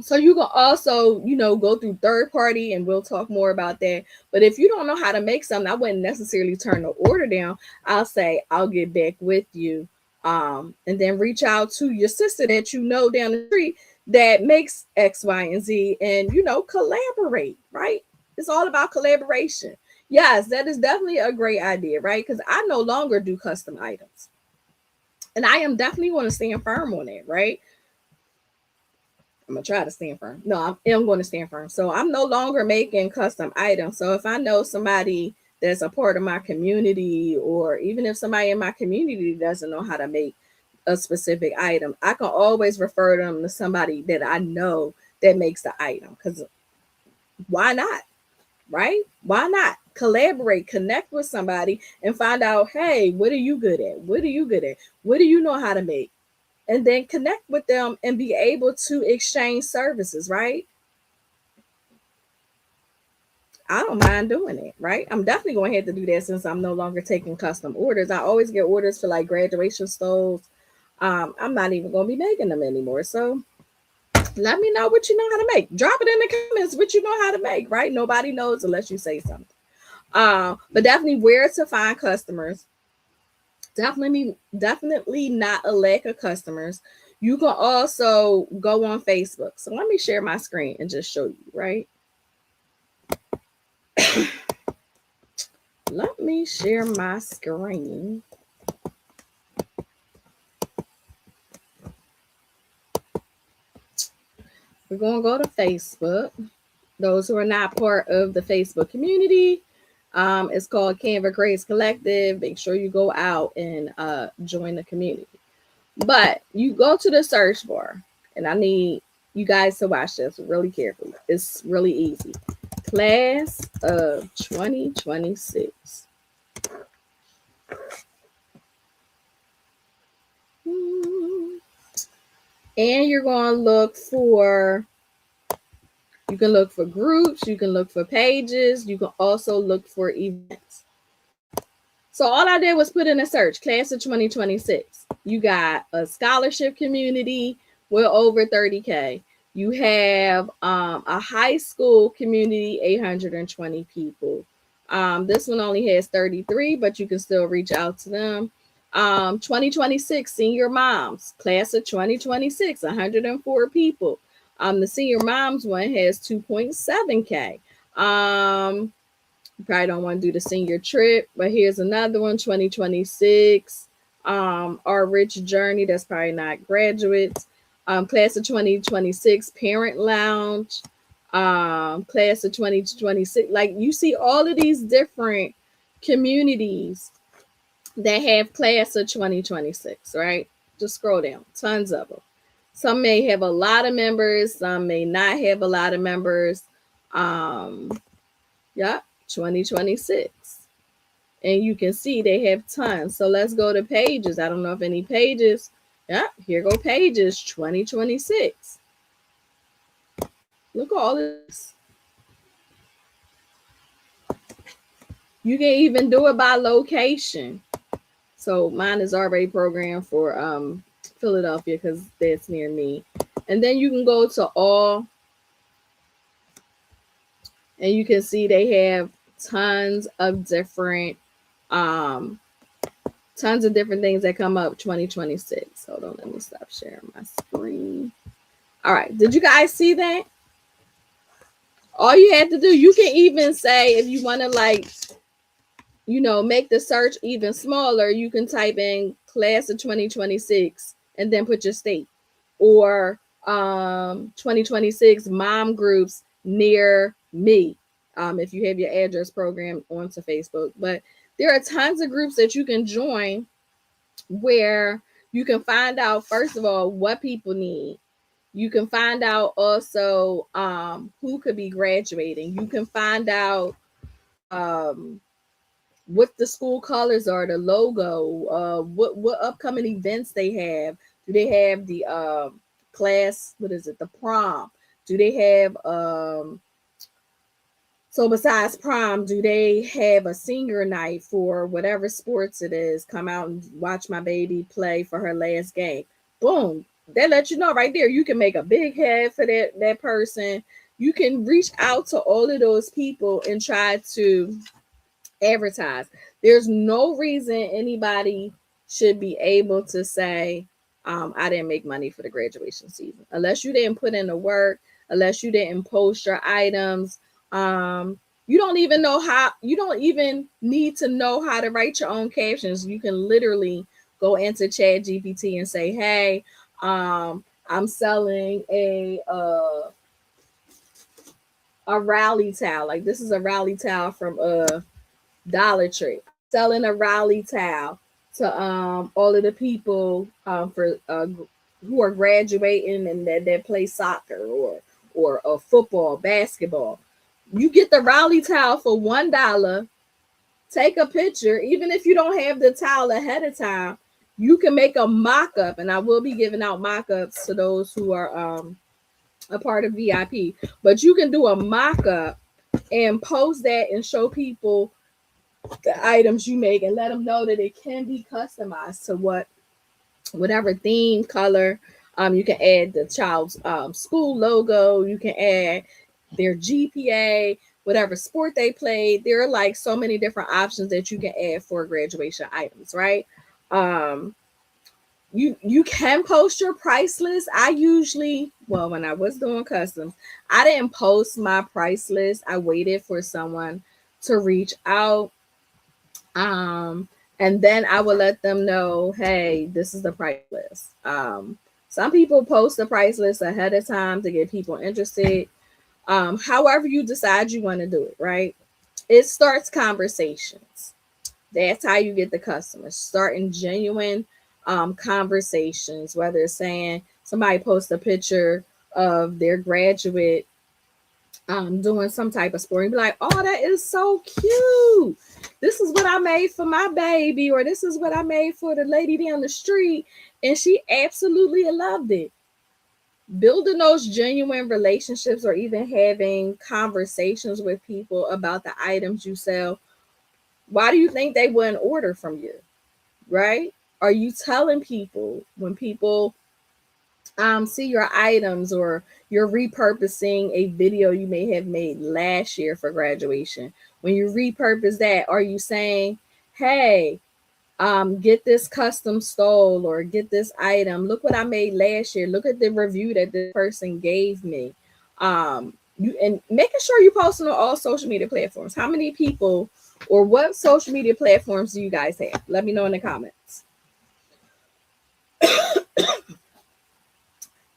so you can also, go through third party, and we'll talk more about that. But if you don't know how to make something, I wouldn't necessarily turn the order down. I'll say, I'll get back with you. And then reach out to your sister that you know down the street that makes X, Y, and Z, and collaborate, right? It's all about collaboration. Yes, that is definitely a great idea, right? Because I no longer do custom items. And I am definitely going to stand firm on it, right? I'm gonna try to stand firm. No, I am going to stand firm. So I'm no longer making custom items. So if I know somebody that's a part of my community, or even if somebody in my community doesn't know how to make a specific item, I can always refer them to somebody that I know that makes the item. Because why not? Right? Why not? Collaborate, connect with somebody, and find out, hey, what are you good at? What are you good at? What do you know how to make? And then connect with them and be able to exchange services, right? I don't mind doing it, right? I'm definitely going to have to do that since I'm no longer taking custom orders. I always get orders for like graduation stoves. I'm not even going to be making them anymore. So let me know what you know how to make. Drop it in the comments what you know how to make, right? Nobody knows unless you say something. But definitely where to find customers. Definitely not a lack of customers. You can also go on Facebook. So let me share my screen and just show you, right? Let me share my screen. We're going to go to Facebook. Those who are not part of the Facebook community, it's called CANVA Creates Collective. Make sure you go out and join the community. But you go to the search bar, and I need you guys to watch this really carefully. It's really easy. Class of 2026. And you're going to look for, you can look for groups, you can look for pages, you can also look for events. So all I did was put in a search, class of 2026. You got a scholarship community with over 30K. You have a high school community, 820 people. This one only has 33, but you can still reach out to them. 2026 senior moms, class of 2026, 104 people. The senior moms one has 2.7K. You probably don't want to do the senior trip, but here's another one, 2026. Our Rich Journey, that's probably not graduates. Class of 2026, Parent Lounge. Class of 2026. Like you see all of these different communities that have class of 2026, right? Just scroll down, tons of them. Some may have a lot of members, some may not have a lot of members. Yeah, 2026. And you can see they have tons. So let's go to pages. I don't know if any pages. Yeah, here go pages 2026. Look at all this. You can even do it by location. So mine is already programmed for Philadelphia because that's near me. And then you can go to all, and you can see they have tons of different things that come up 2026. Hold on, let me stop sharing my screen. All right, did you guys see that? All you have to do, you can even say if you want to like, you know, make the search even smaller, you can type in class of 2026 and then put your state, or 2026 mom groups near me, if you have your address program onto Facebook. But there are tons of groups that you can join where you can find out, first of all, what people need. You can find out also who could be graduating. You can find out what the school colors are, the logo, what upcoming events they have. Do they have the class, what is it, the prom? Do they have so besides prom, do they have a senior night for whatever sports it is? Come out and watch my baby play for her last game. Boom. They let you know right there. You can make a big head for that person. You can reach out to all of those people and try to advertise. There's no reason anybody should be able to say, I didn't make money for the graduation season. Unless you didn't put in the work, unless you didn't post your items. You don't even know how, you don't even need to know how to write your own captions. You can literally go into Chat GPT and say, hey, I'm selling a rally towel. Like this is a rally towel from Dollar Tree. I'm selling a rally towel to all of the people for who are graduating and that play soccer or football, basketball. You get the rally towel for $1. Take a picture. Even if you don't have the towel ahead of time, you can make a mock-up, and I will be giving out mock-ups to those who are a part of VIP. But you can do a mock-up and post that and show people the items you make and let them know that it can be customized to whatever theme, color. You can add the child's school logo. You can add their GPA, whatever sport they played. There are like so many different options that you can add for graduation items, right? Um, you can post your price list. I usually, well, when I was doing customs, I didn't post my price list. I waited for someone to reach out. Um, and then I would let them know, hey, this is the price list. Some people post the price list ahead of time to get people interested. However you decide you want to do it, right? It starts conversations. That's how you get the customers. Starting genuine conversations, whether it's saying somebody posts a picture of their graduate doing some type of sport and be like, oh, that is so cute. This is what I made for my baby, or this is what I made for the lady down the street, and she absolutely loved it. Building those genuine relationships or even having conversations with people about the items you sell, why do you think they wouldn't order from you? Right? Are you telling people when people see your items, or you're repurposing a video you may have made last year for graduation? When you repurpose that, are you saying, hey, get this custom stole or get this item? Look what I made last year. Look at the review that this person gave me. You and making sure you post on all social media platforms. How many people or what social media platforms do you guys have? Let me know in the comments.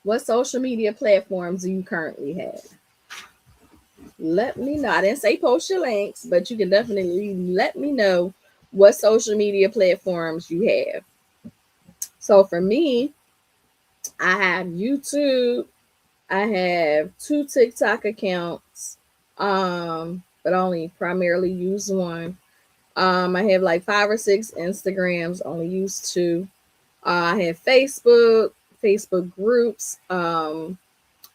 What social media platforms do you currently have? Let me know. I didn't say post your links, but you can definitely let me know what social media platforms you have. So for me, I have YouTube. I have 2 TikTok accounts, but only primarily use one. I have like 5 or 6 Instagrams, only use 2. I have Facebook groups. I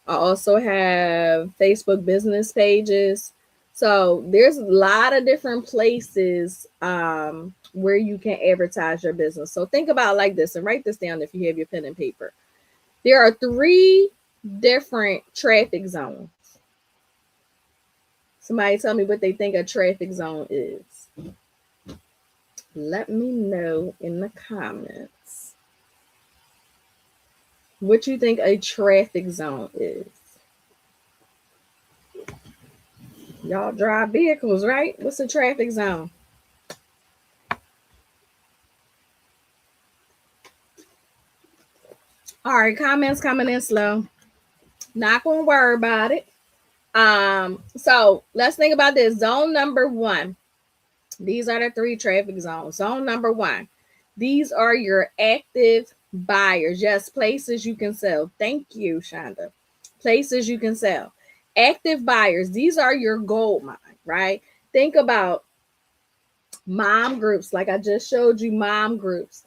also have Facebook business pages. So there's a lot of different places where you can advertise your business. So think about it like this, and write this down if you have your pen and paper. There are 3 different traffic zones. Somebody tell me what they think a traffic zone is. Let me know in the comments what you think a traffic zone is. Y'all drive vehicles, right? What's a traffic zone? All right, comments coming in slow. Not gonna worry about it. So let's think about this. Zone number 1. These are the 3 traffic zones. Zone number 1. These are your active buyers. Yes, places you can sell. Thank you, Shonda. Places you can sell. Active buyers. These are your gold mine, right? Think about mom groups, like I just showed you, mom groups,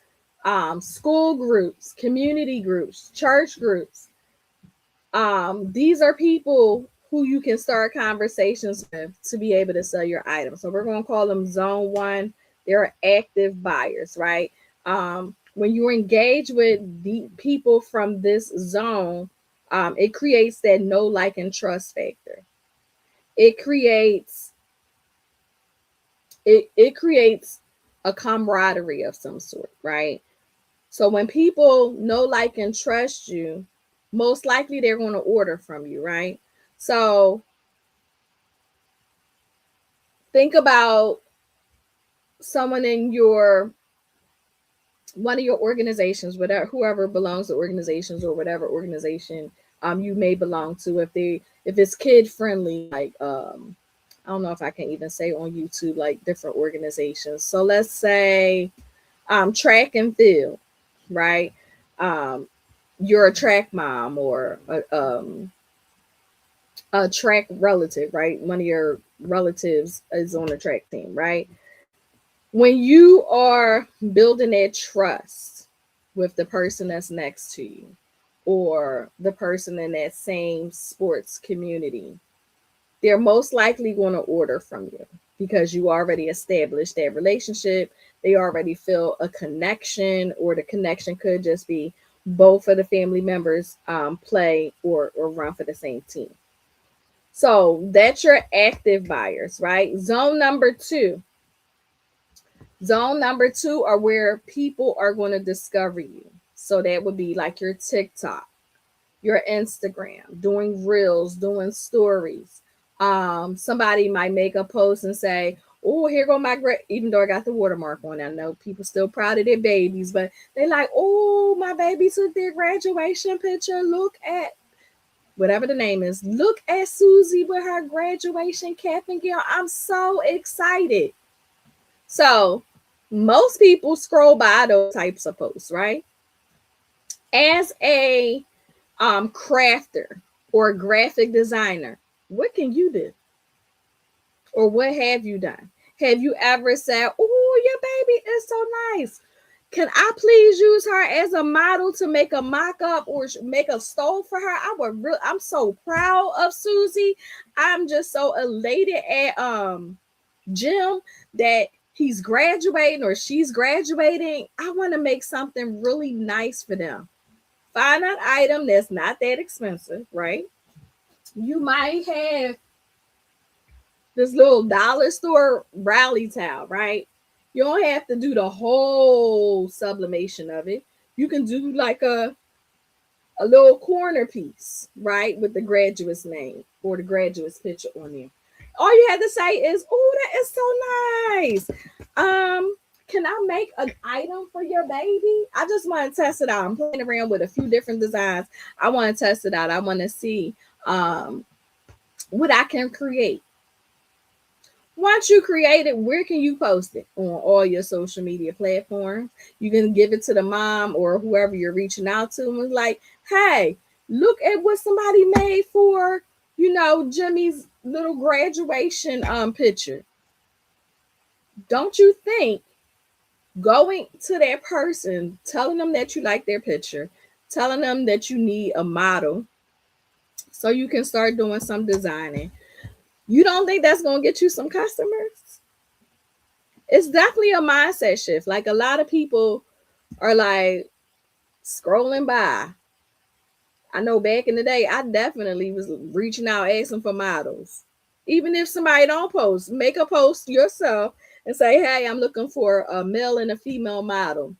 school groups, community groups, church groups. These are people who you can start conversations with to be able to sell your items. So we're going to call them zone 1. They're active buyers, right? When you engage with the people from this zone, it creates that know, like, and trust factor. It creates a camaraderie of some sort, right? So when people know, like, and trust you, most likely they're going to order from you, right? So think about someone in one of your organizations, whatever, whoever belongs to organizations or whatever organization you may belong to. If it's kid friendly, like I don't know if I can even say on YouTube, like different organizations. So let's say track and field, right? You're a track mom or a track relative, right? One of your relatives is on the track team, right? When you are building that trust with the person that's next to you or the person in that same sports community, they're most likely going to order from you because you already established that relationship. They already feel a connection, or the connection could just be both of the family members play or run for the same team. So that's your active buyers, right? Zone number two are where people are going to discover you. So that would be like your TikTok, your Instagram, doing reels, doing stories. Somebody might make a post and say, "Oh, here go my great." Even though I got the watermark on, I know people still proud of their babies, but they like, "Oh, my baby took their graduation picture. Look at whatever the name is. Look at Susie with her graduation cap and gown. I'm so excited." So most people scroll by those types of posts, right? As a crafter or graphic designer, what can you do? Or what have you done? Have you ever said, "Oh, your baby is so nice. Can I please use her as a model to make a mock-up or make a stole for her?" I'm so proud of Susie. I'm just so elated at Jim that he's graduating or she's graduating. I want to make something really nice for them. Find an item that's not that expensive, right? You might have this little dollar store rally towel, right? You don't have to do the whole sublimation of it. You can do like a little corner piece, right, with the graduate's name or the graduate's picture on there. All you have to say is, "Oh, that is so nice. Can I make an item for your baby?" I just want to test it out. I'm playing around with a few different designs. I want to test it out. I want to see what I can create. Once you create it, where can you post it? On all your social media platforms. You can give it to the mom or whoever you're reaching out to and was like, "Hey, look at what somebody made for, Jimmy's little graduation picture." Don't you think going to that person, telling them that you like their picture, telling them that you need a model so you can start doing some designing, you don't think that's going to get you some customers? It's definitely a mindset shift. Like, a lot of people are like scrolling by. I know back in the day, I definitely was reaching out asking for models. Even if somebody don't post, make a post yourself and say, "Hey, I'm looking for a male and a female model.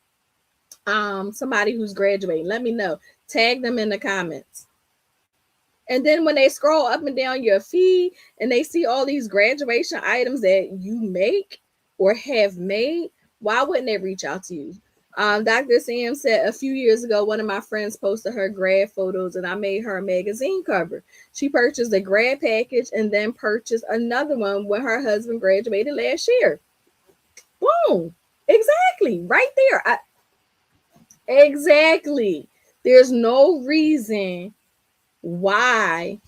Somebody who's graduating. Let me know." Tag them in the comments. And then when they scroll up and down your feed and they see all these graduation items that you make or have made, why wouldn't they reach out to you? Dr. Sam said a few years ago, one of my friends posted her grad photos and I made her a magazine cover. She purchased a grad package and then purchased another one when her husband graduated last year. Boom. Exactly. Right there. Exactly. There's no reason why,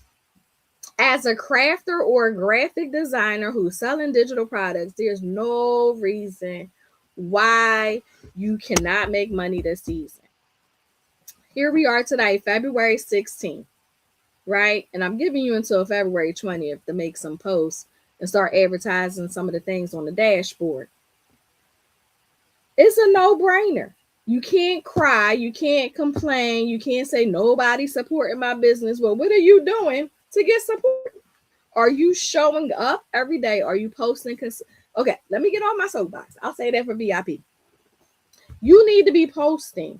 as a crafter or a graphic designer who's selling digital products, there's no reason why you cannot make money this season. Here we are today, February 16th, right? And I'm giving you until February 20th to make some posts and start advertising some of the things on the dashboard. It's a no-brainer. You can't cry, you can't complain, you can't say nobody's supporting my business. Well, what are you doing to get support? Are you showing up every day? Are you posting? Okay, let me get on my soapbox. I'll say that for VIP. You need to be posting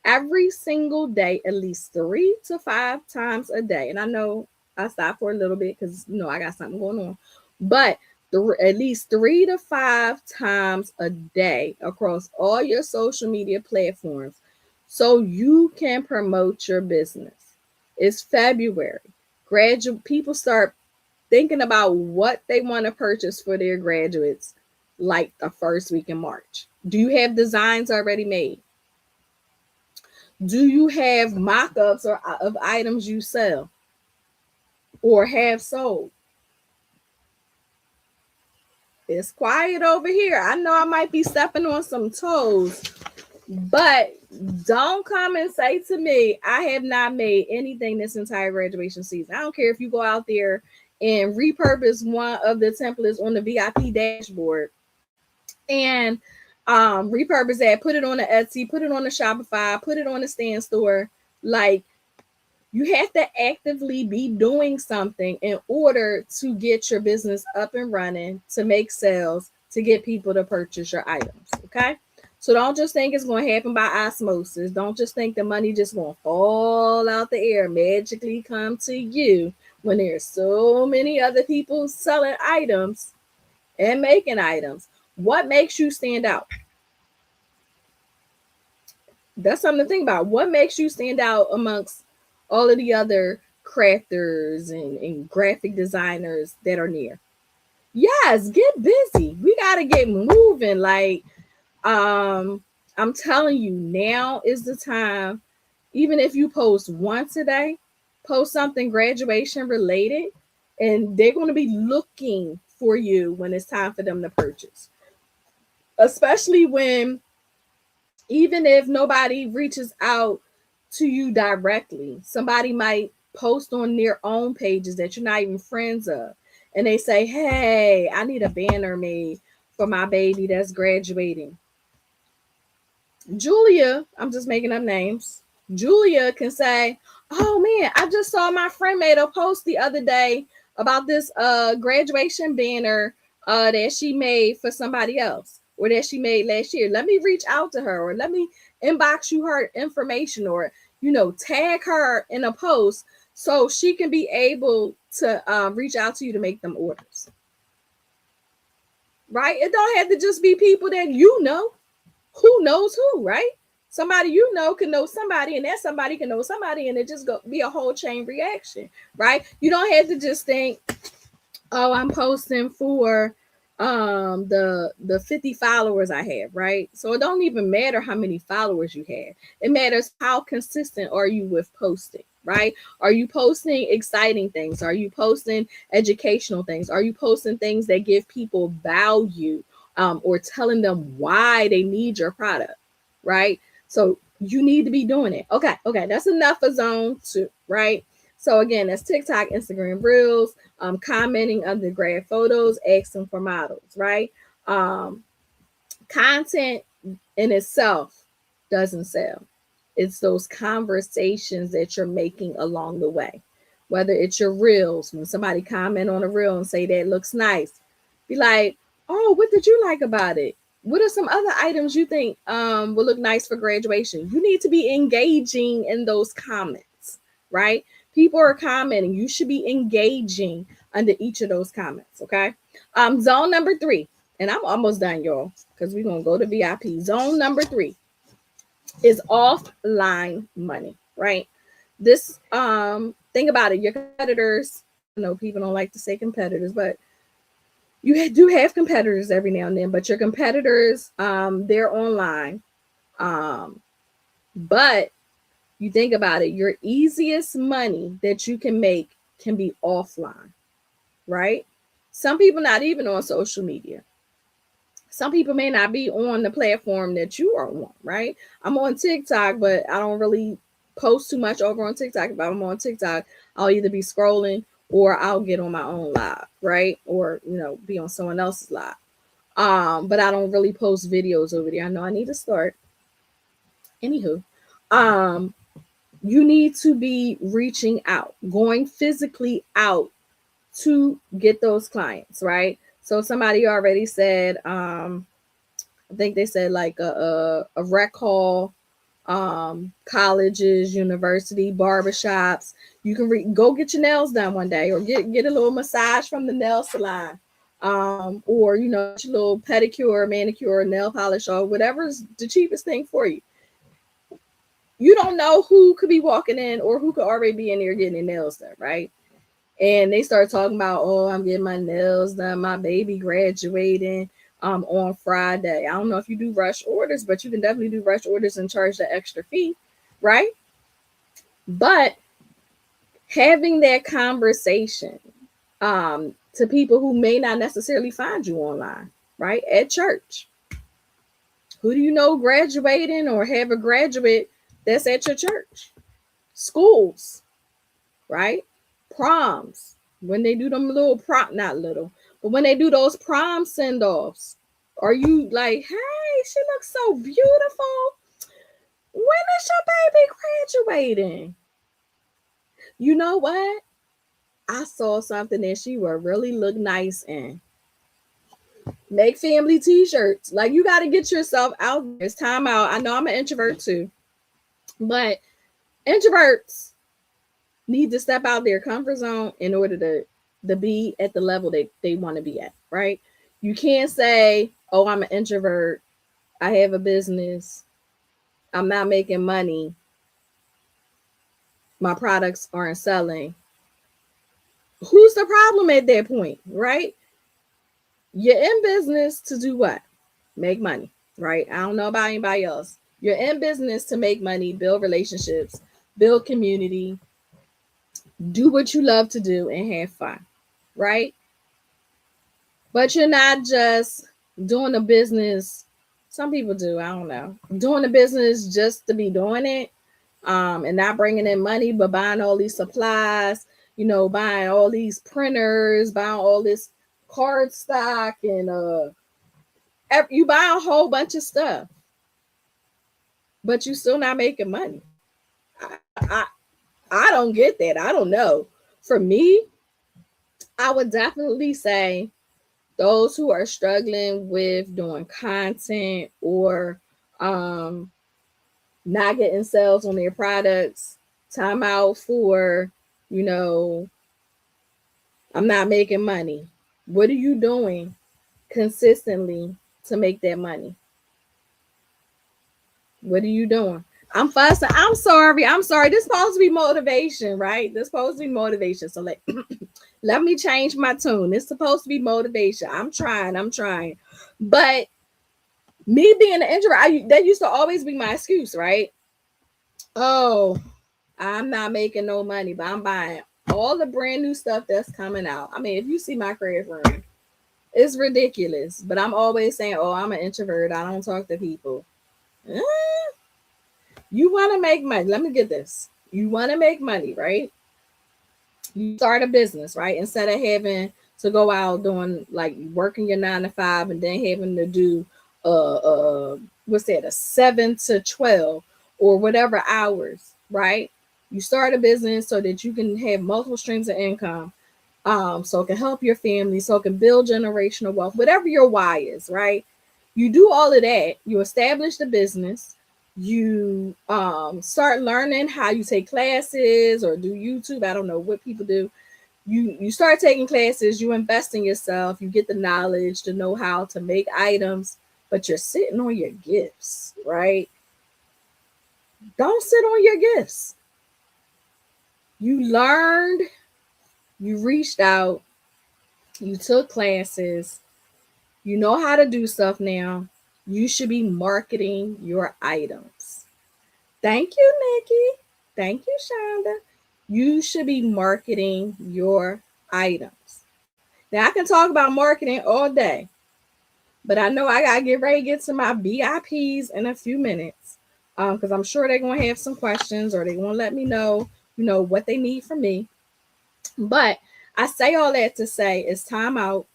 every single day, at least 3 to 5 times a day. And I know I stopped for a little bit because I got something going on, but at least 3 to 5 times a day across all your social media platforms so you can promote your business. It's February. People start thinking about what they want to purchase for their graduates like the first week in March. Do you have designs already made? Do you have mock-ups of items you sell or have sold? It's quiet over here. I know I might be stepping on some toes, but don't come and say to me, "I have not made anything this entire graduation season." I don't care if you go out there and repurpose one of the templates on the VIP dashboard and repurpose that, put it on the Etsy, put it on the Shopify, put it on the Stand Store. Like, you have to actively be doing something in order to get your business up and running, to make sales, to get people to purchase your items. Okay. So don't just think it's going to happen by osmosis. Don't just think the money just going to fall out the air, magically come to you, when there's so many other people selling items and making items. What makes you stand out? That's something to think about. What makes you stand out amongst all of the other crafters and graphic designers that are near? Yes, get busy. We got to get moving. Like, I'm telling you, now is the time. Even if you post once a day, post something graduation related, and they're going to be looking for you when it's time for them to purchase. Especially when, even if nobody reaches out to you directly, somebody might post on their own pages that you're not even friends of, and they say, hey, I need a banner made for my baby that's graduating. Julia, I'm just making up names. Julia can say, oh man, I just saw my friend made a post the other day about this graduation banner that she made for somebody else, or that she made last year. Let me reach out to her, or let me inbox you her information, or tag her in a post so she can be able to reach out to you to make them orders. Right? It don't have to just be people that you know. Who knows who, right? Somebody you know can know somebody, and that somebody can know somebody, and it just go be a whole chain reaction, right? You don't have to just think, oh, I'm posting for the 50 followers I have, right? So it don't even matter how many followers you have. It matters how consistent are you with posting, right? Are you posting exciting things? Are you posting educational things? Are you posting things that give people value, or telling them why they need your product, right? So you need to be doing it. Okay, that's enough for zone 2, right? So again, that's TikTok, Instagram Reels, commenting under grad photos, asking for models, right? Content in itself doesn't sell. It's those conversations that you're making along the way. Whether it's your reels, when somebody comment on a reel and say that looks nice, be like, oh, what did you like about it? What are some other items you think will look nice for graduation? You need to be engaging in those comments, right? People are commenting. You should be engaging under each of those comments, okay? Zone number 3, and I'm almost done, y'all, because we're going to go to VIP. Zone number 3 is offline money, right? This, think about it. Your competitors, I know people don't like to say competitors, but you do have competitors every now and then, but your competitors, they're online. But you think about it, your easiest money that you can make can be offline, right? Some people not even on social media. Some people may not be on the platform that you are on, right? I'm on TikTok, but I don't really post too much over on TikTok. If I'm on TikTok, I'll either be scrolling or I'll get on my own live, right? Or, be on someone else's live. But I don't really post videos over there. I know I need to start. Anywho, you need to be reaching out, going physically out to get those clients, right? So somebody already said, I think they said like a rec hall, colleges, university, barbershops. You can go get your nails done one day, or get a little massage from the nail salon, or your little pedicure, manicure, nail polish, or whatever's the cheapest thing for you. You don't know who could be walking in or who could already be in there getting their nails done, right? And they start talking about, oh, I'm getting my nails done, my baby graduating on Friday. I don't know if you do rush orders, but you can definitely do rush orders and charge the extra fee, right? But having that conversation to people who may not necessarily find you online, right? At church. Who do you know graduating or have a graduate that's at your church? Schools, right? Proms, When they do them little prom, not little, but when they do those prom send-offs, are you like, hey, she looks so beautiful? When is your baby graduating? You know what? I saw something that she would really look nice in. Make family t-shirts. Like, you got to get yourself out there. It's time out. I know I'm an introvert too, but introverts need to step out their comfort zone in order to be at the level they want to be at, right? You can't say, oh, I'm an introvert, I have a business, I'm not making money, my products aren't selling. Who's the problem at that point, right? You're in business to do what? Make money, right? I don't know about anybody else. You're in business to make money, build relationships, build community, do what you love to do, and have fun, right? But you're not just doing a business. Some people do, I don't know. Doing a business just to be doing it, and not bringing in money, but buying all these supplies, buying all these printers, buying all this card stock, and you buy a whole bunch of stuff, but you still not making money. I, I don't get that. I don't know. For me, I would definitely say those who are struggling with doing content or um, not getting sales on their products, time out for, you know, I'm not making money. What are you doing consistently to make that money? What are you doing? I'm fussing. I'm sorry. I'm sorry. This is supposed to be motivation, right? This is supposed to be motivation. So let me change my tune. It's supposed to be motivation. I'm trying. I'm trying. But me being an introvert, that used to always be my excuse, right? Oh, I'm not making no money, but I'm buying all the brand new stuff that's coming out. I mean, if you see my credit room, it's ridiculous. But I'm always saying, oh, I'm an introvert. I don't talk to people. Eh, you want to make money. Let me get this. You want to make money, right? You start a business, right? Instead of having to go out doing like working your 9 to 5 and then having to do what's that, a 7 to 12 or whatever hours, right? You start a business so that you can have multiple streams of income, so it can help your family, so it can build generational wealth, whatever your why is, right? You do all of that, you establish the business, you start learning how you take classes or do YouTube. I don't know what people do. You start taking classes, you invest in yourself, you get the knowledge, the know-how to make items, but you're sitting on your gifts, right? Don't sit on your gifts. You learned, you reached out, you took classes, you know how to do stuff now. You should be marketing your items. Thank you, Nikki. Thank you, Shonda. You should be marketing your items. Now, I can talk about marketing all day, but I know I got to get ready to get to my VIPs in a few minutes, because I'm sure they're going to have some questions or they're going to let me know, what they need from me. But I say all that to say it's time out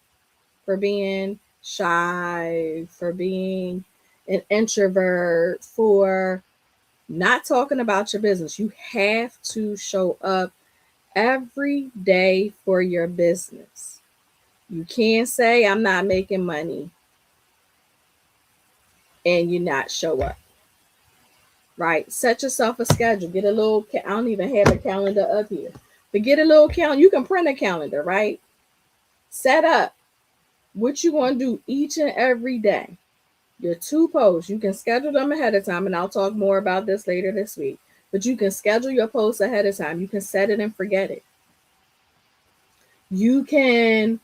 for being shy, for being an introvert, for not talking about your business. You have to show up every day for your business. You can't say I'm not making money and you not show up. Right? Set yourself a schedule. Get a little, I don't even have a calendar up here, but get a little calendar. You can print a calendar, right? Set up what you want to do each and every day. Your 2 posts, you can schedule them ahead of time, and I'll talk more about this later this week. But you can schedule your posts ahead of time. You can set it and forget it. You can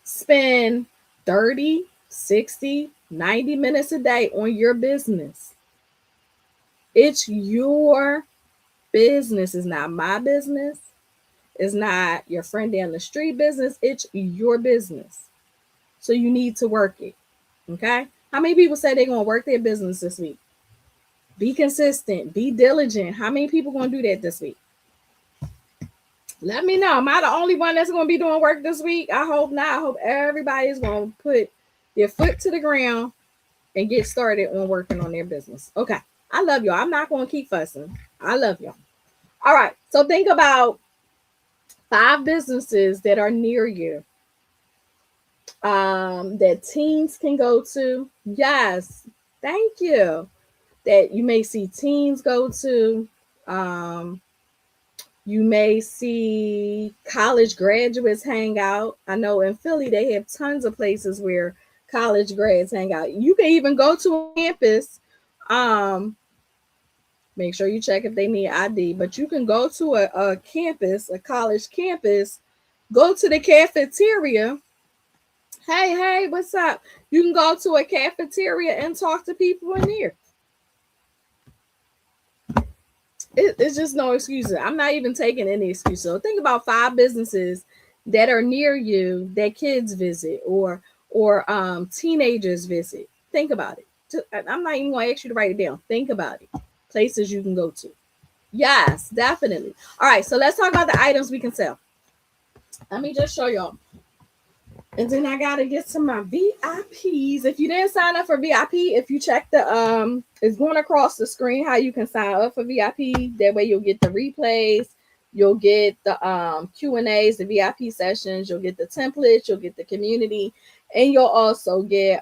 spend 30, 60, 90 minutes a day on your business. It's your business. It's not my business. It's not your friend down the street business. It's your business. So you need to work it. Okay? How many people say they're going to work their business this week? Be consistent. Be diligent. How many people going to do that this week? Let me know. Am I the only one that's going to be doing work this week? I hope not. I hope everybody is going to put their foot to the ground and get started on working on their business. Okay. I love y'all. I'm not going to keep fussing. I love y'all. All right. So think about 5 businesses that are near you, that teens can go to. Yes. Thank you. That you may see teens go to. You may see college graduates hang out. I know in Philly, they have tons of places where college grads hang out. You can even go to a campus. Make sure you check if they need ID, but you can go to a campus, a college campus, go to the cafeteria. Hey, what's up? You can go to a cafeteria and talk to people in there. It's just no excuses. I'm not even taking any excuses. So think about 5 businesses that are near you that kids visit or teenagers visit. Think about it. I'm not even going to ask you to write it down. Think about it. Places you can go to. Yes, definitely. All right, so let's talk about the items we can sell. Let me just show y'all. And then I gotta get to my VIPs. If you didn't sign up for VIP, if you check the it's going across the screen how you can sign up for VIP. That way you'll get the replays, you'll get the Q&As, the VIP sessions, you'll get the templates, you'll get the community, and you'll also get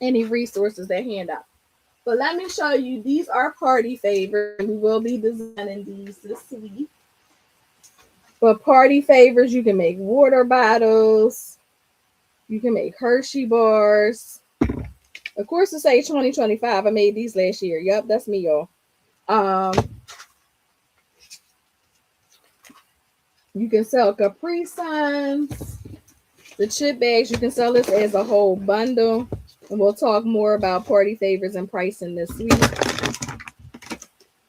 any resources that hand out. But let me show you, these are party favors. We will be designing these this week. For party favors, you can make water bottles. You can make Hershey bars. Of course, to say 2025, I made these last year. Yep, that's me, y'all. You can sell Capri Suns. The chip bags, you can sell this as a whole bundle. And we'll talk more about party favors and pricing this week.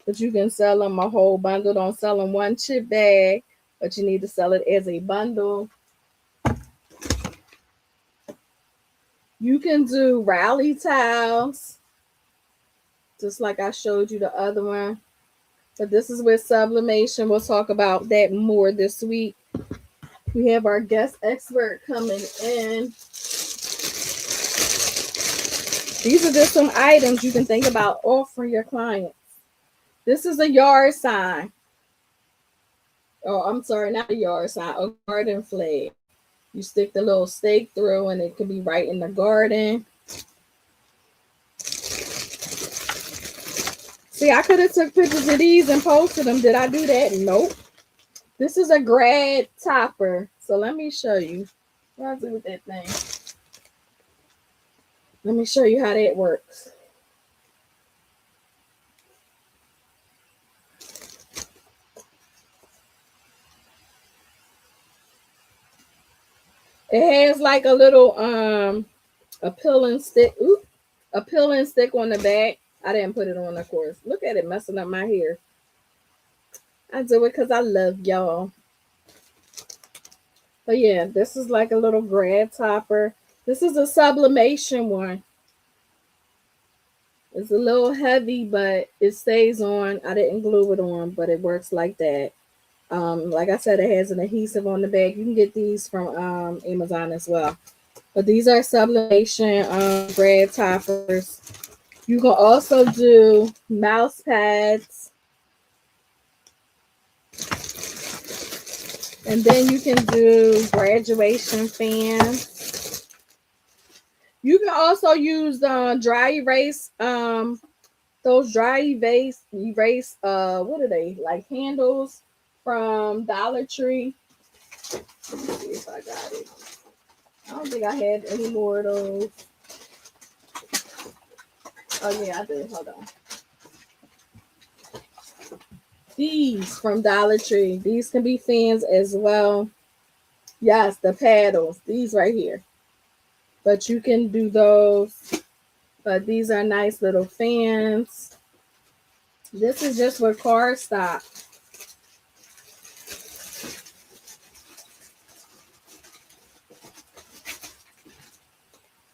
But you can sell them a whole bundle. Don't sell them one chip bag, but you need to sell it as a bundle. You can do rally towels, just like I showed you the other one. But this is with sublimation. We'll talk about that more this week. We have our guest expert coming in. These are just some items you can think about offering your clients. This is a yard sign. Oh, I'm sorry, not a yard sign, a garden flag. You stick the little stake through and it could be right in the garden. See, I could have took pictures of these and posted them. Did I do that? Nope. This is a grad topper. So let me show you. What do I do with that thing? Let me show you how that works. It has like a little a peeling stick. Oop, a peeling stick on the back. I didn't put it on, of course. Look at it messing up my hair. I do it because I love y'all. But yeah, this is like a little grad topper. This is a sublimation one. It's a little heavy, but it stays on. I didn't glue it on, but it works like that. Like I said, it has an adhesive on the back. You can get these from Amazon as well. But these are sublimation grad toppers. You can also do mouse pads. And then you can do graduation fans. You can also use dry erase, those dry erase, what are they? Like handles from Dollar Tree. Let me see if I got it. I don't think I had any more of those. Oh yeah, I did. Hold on. These from Dollar Tree. These can be fans as well. Yes, the paddles. These right here. But you can do those. But these are nice little fans. This is just with cardstock.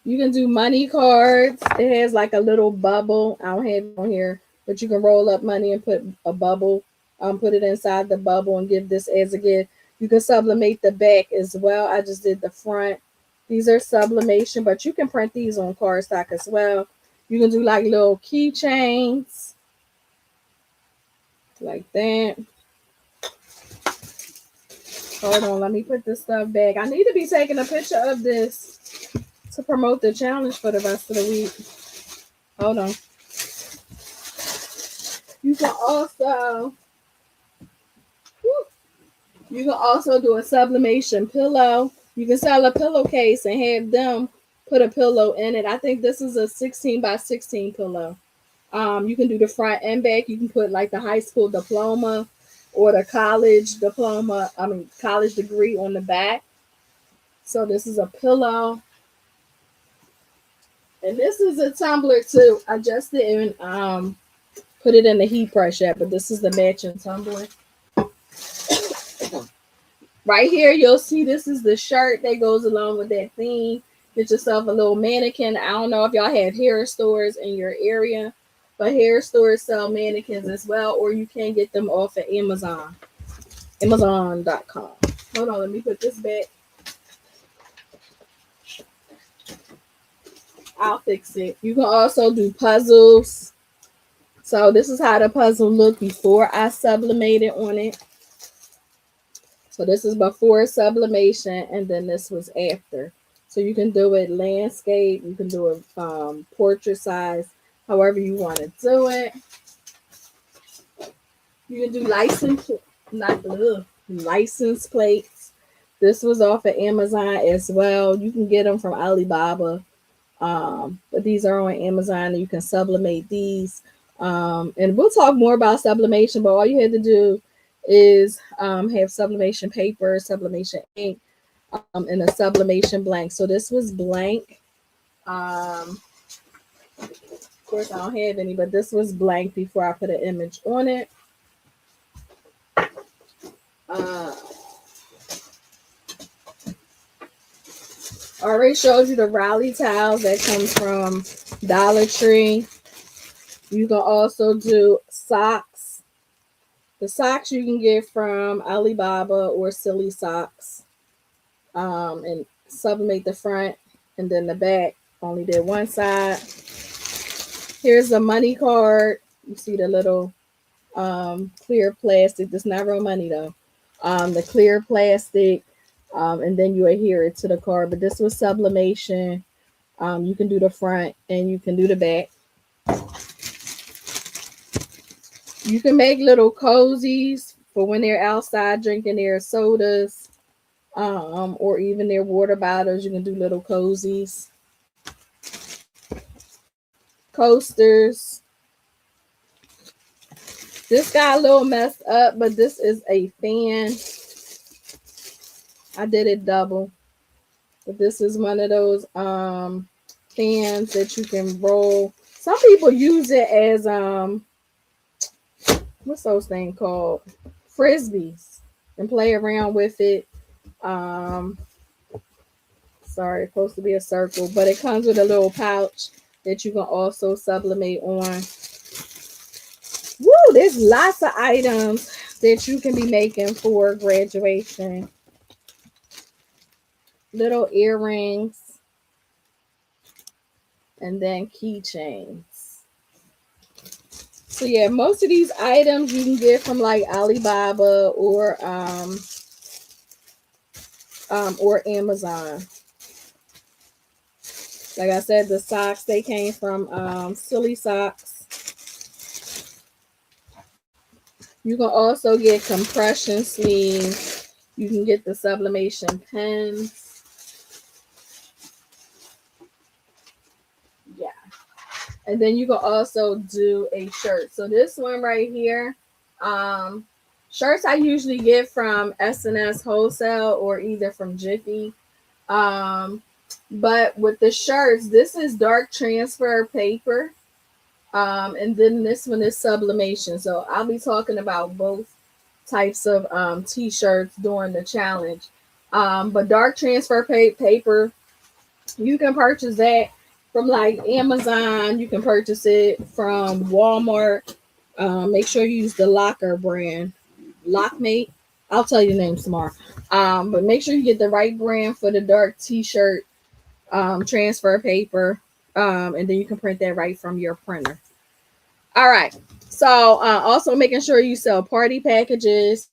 You can do money cards. It has like a little bubble. I don't have it on here, but you can roll up money and put a bubble put it inside the bubble and give this as a gift. You can sublimate the back as well. I just did the front. These are sublimation, but you can print these on cardstock as well. You can do like little keychains like that. Hold on, let me put this stuff back. I need to be taking a picture of this to promote the challenge for the rest of the week. Hold on. You can also do a sublimation pillow. You can sell a pillowcase and have them put a pillow in it. I think this is a 16 by 16 pillow. You can do the front and back. You can put like the high school diploma or the college diploma, college degree on the back. So this is a pillow. And this is a tumbler too. I just didn't put it in the heat press yet, but this is the matching tumbler. Right here, you'll see this is the shirt that goes along with that theme. Get yourself a little mannequin. I don't know if y'all have hair stores in your area, but hair stores sell mannequins as well, or you can get them off of Amazon. Amazon.com. Hold on, let me put this back. I'll fix it. You can also do puzzles. So this is how the puzzle looked before I sublimated on it. So this is before sublimation, and then this was after. So you can do it landscape, you can do it portrait size, however you want to do it. You can do license plates. This was off of Amazon as well. You can get them from Alibaba, but these are on Amazon, and you can sublimate these. And we'll talk more about sublimation, but all you had to do is have sublimation paper, sublimation ink, and a sublimation blank. So this was blank. Of course, I don't have any, but this was blank before I put an image on it. I already showed you the Raleigh towels that comes from Dollar Tree. You can also do socks. The socks you can get from Alibaba or Silly Socks. And sublimate the front and then the back. Only did one side. Here's a money card. You see the little clear plastic. This is not real money though. The clear plastic. And then you adhere it to the card. But this was sublimation. You can do the front and you can do the back. You can make little cozies for when they're outside drinking their sodas, or even their water bottles. You can do little cozies. Coasters. This got a little messed up, but this is a fan. I did it double. But this is one of those fans that you can roll. Some people use it as what's those things called? Frisbees, and play around with it. Sorry, it's supposed to be a circle, but it comes with a little pouch that you can also sublimate on. Woo, there's lots of items that you can be making for graduation. Little earrings, and then keychains. So yeah, most of these items you can get from like Alibaba or Amazon. Like I said, the socks, they came from Silly Socks. You can also get compression sleeves. You can get the sublimation pens. Yeah. And then you can also do a shirt. So this one right here, shirts I usually get from S&S Wholesale or either from Jiffy. But with the shirts, this is dark transfer paper. And then this one is sublimation. So I'll be talking about both types of t-shirts during the challenge. But dark transfer paper, you can purchase that from like Amazon. You can purchase it from Walmart. Make sure you use the Locker brand, Lockmate. I'll tell you the names tomorrow. But make sure you get the right brand for the dark T-shirt transfer paper, and then you can print that right from your printer. All right. So also making sure you sell party packages,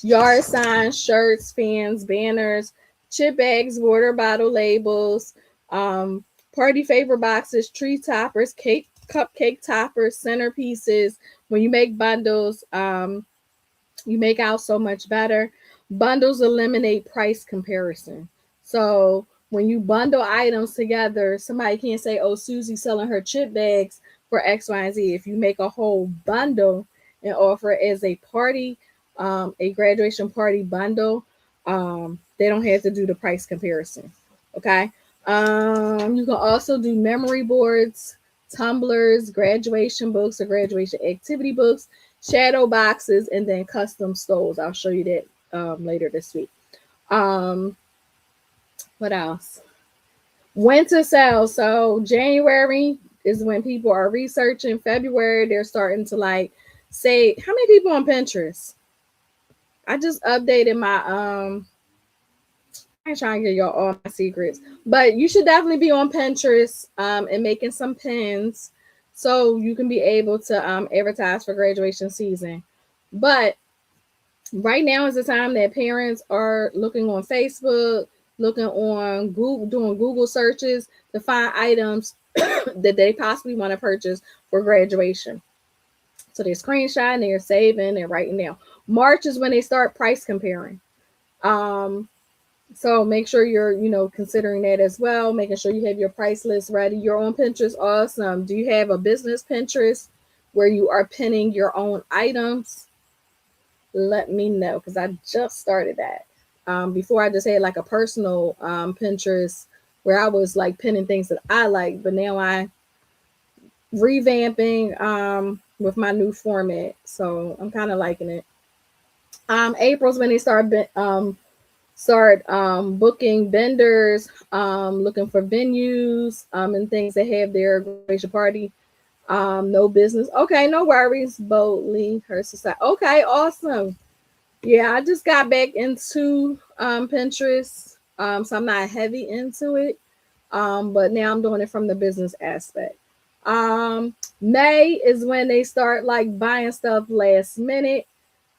yard signs, shirts, fans, banners, chip bags, water bottle labels, um, party favor boxes, tree toppers, cake, cupcake toppers, centerpieces. When you make bundles, you make out so much better. Bundles eliminate price comparison. So when you bundle items together, somebody can't say, "Oh, Susie's selling her chip bags for X, Y, and Z." If you make a whole bundle and offer it as a party, a graduation party bundle, they don't have to do the price comparison. Okay. You can also do memory boards, tumblers, graduation books or graduation activity books, shadow boxes, and then custom stoles. I'll show you that later this week. Um, what else? Winter sales. So January is when people are researching. February, they're starting to like say, how many people on Pinterest? I just updated my I ain't trying to get y'all all my secrets, but you should definitely be on Pinterest and making some pins so you can be able to advertise for graduation season. But right now is the time that parents are looking on Facebook, looking on Google, doing Google searches to find items that they possibly want to purchase for graduation. So they're screenshotting, they're saving, they're writing down. March is when they start price comparing. Um, so make sure you're, considering that as well, making sure you have your price list ready. You're on Pinterest, awesome. Do you have a business Pinterest where you are pinning your own items? Let me know because I just started that. Before I just had like a personal Pinterest where I was like pinning things that I like, but now I revamping with my new format. So I'm kind of liking it. April's when they start booking vendors, looking for venues and things that have their graduation party. No business. Okay, no worries. Boldly her society. Okay, awesome. Yeah, I just got back into Pinterest. So I'm not heavy into it. But now I'm doing it from the business aspect. May is when they start like buying stuff last minute.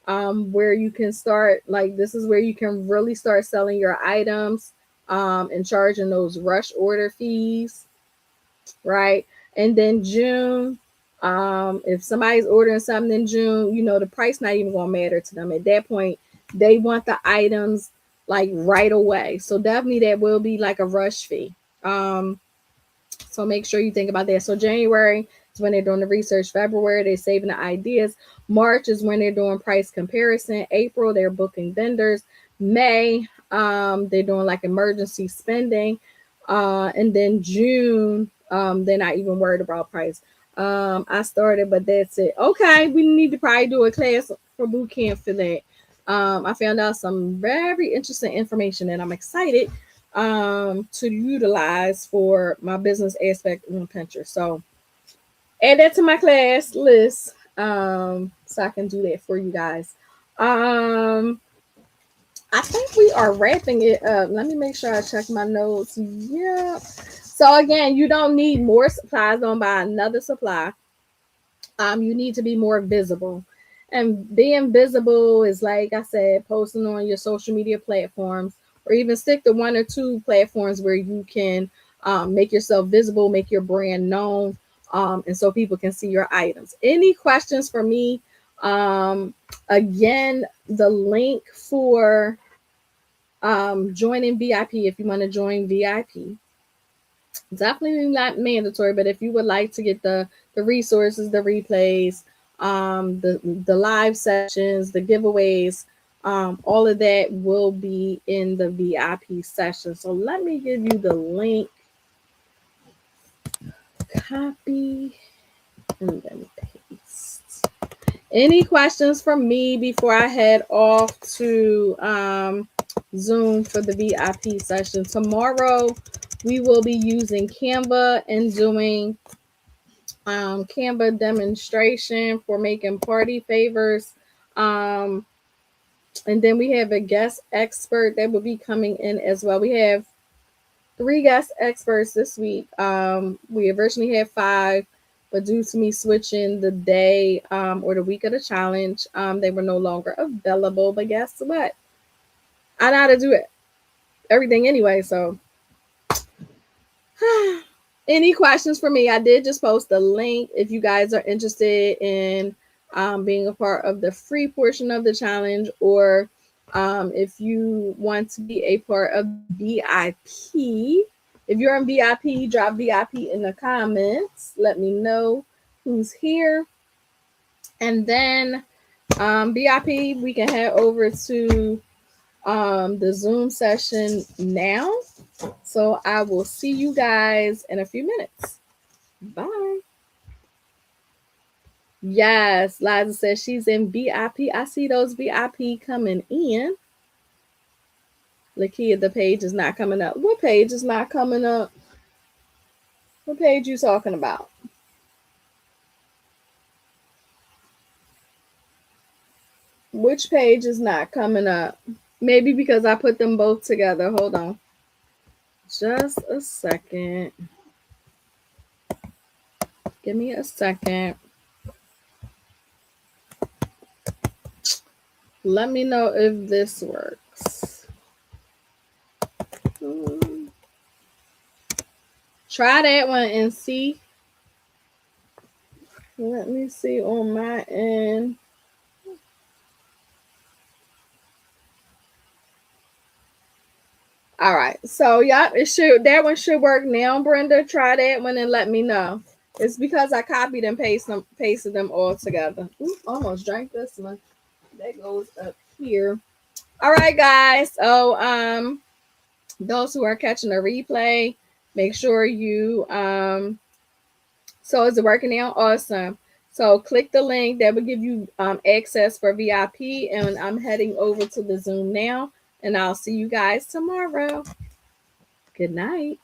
Where you can start like this is where you can really start selling your items and charging those rush order fees, right? And then June, if somebody's ordering something in June, the price not even gonna matter to them at that point. They want the items like right away, so definitely that will be like a rush fee. So make sure you think about that. So January is when they're doing the research. February, they're saving the ideas. March is when they're doing price comparison. April, they're booking vendors. May, they're doing like emergency spending. And then June, they're not even worried about price. I started, but that's it. Okay, we need to probably do a class for boot camp for that. I found out some very interesting information and I'm excited to utilize for my business aspect on Pinterest. So add that to my class list so I can do that for you guys. I think we are wrapping it up. Let me make sure I check my notes. Yeah. So again, you don't need more supplies. Don't buy another supply. You need to be more visible. And being visible is, like I said, posting on your social media platforms, or even stick to one or two platforms where you can make yourself visible, make your brand known, and so people can see your items. Any questions for me? Again, the link for joining VIP, if you want to join VIP, definitely not mandatory, but if you would like to get the resources, the replays, the live sessions, the giveaways, all of that will be in the VIP session. So let me give you the link. Copy and then paste. Any questions from me before I head off to Zoom for the VIP session? Tomorrow we will be using Canva and doing CANVA demonstration for making party favors. And then we have a guest expert that will be coming in as well. We have 3 guest experts this week. We originally had 5, but due to me switching the day or the week of the challenge, they were no longer available. But guess what? I know how to do it. Everything anyway. So, any questions for me? I did just post the link if you guys are interested in being a part of the free portion of the challenge, or if you want to be a part of VIP. If you're in VIP, drop VIP in the comments. Let me know who's here. And then VIP, we can head over to the Zoom session now. So I will see you guys in a few minutes. Bye. Yes, Liza says she's in VIP. I see those VIP coming in. Lakia, the page is not coming up. What page is not coming up? What page you talking about? Which page is not coming up? Maybe because I put them both together. Hold on. Just a second. Give me a second. Let me know if this works. Try that one and see. Let me see on my end. All right. So yeah, that one should work now, Brenda. Try that one and let me know. It's because I copied and pasted them all together. Ooh, almost drank this one. That goes up here. All right, guys. So those who are catching the replay, make sure you so is it working now? Awesome. So click the link that will give you access for VIP, and I'm heading over to the Zoom now, and I'll see you guys tomorrow. Good night.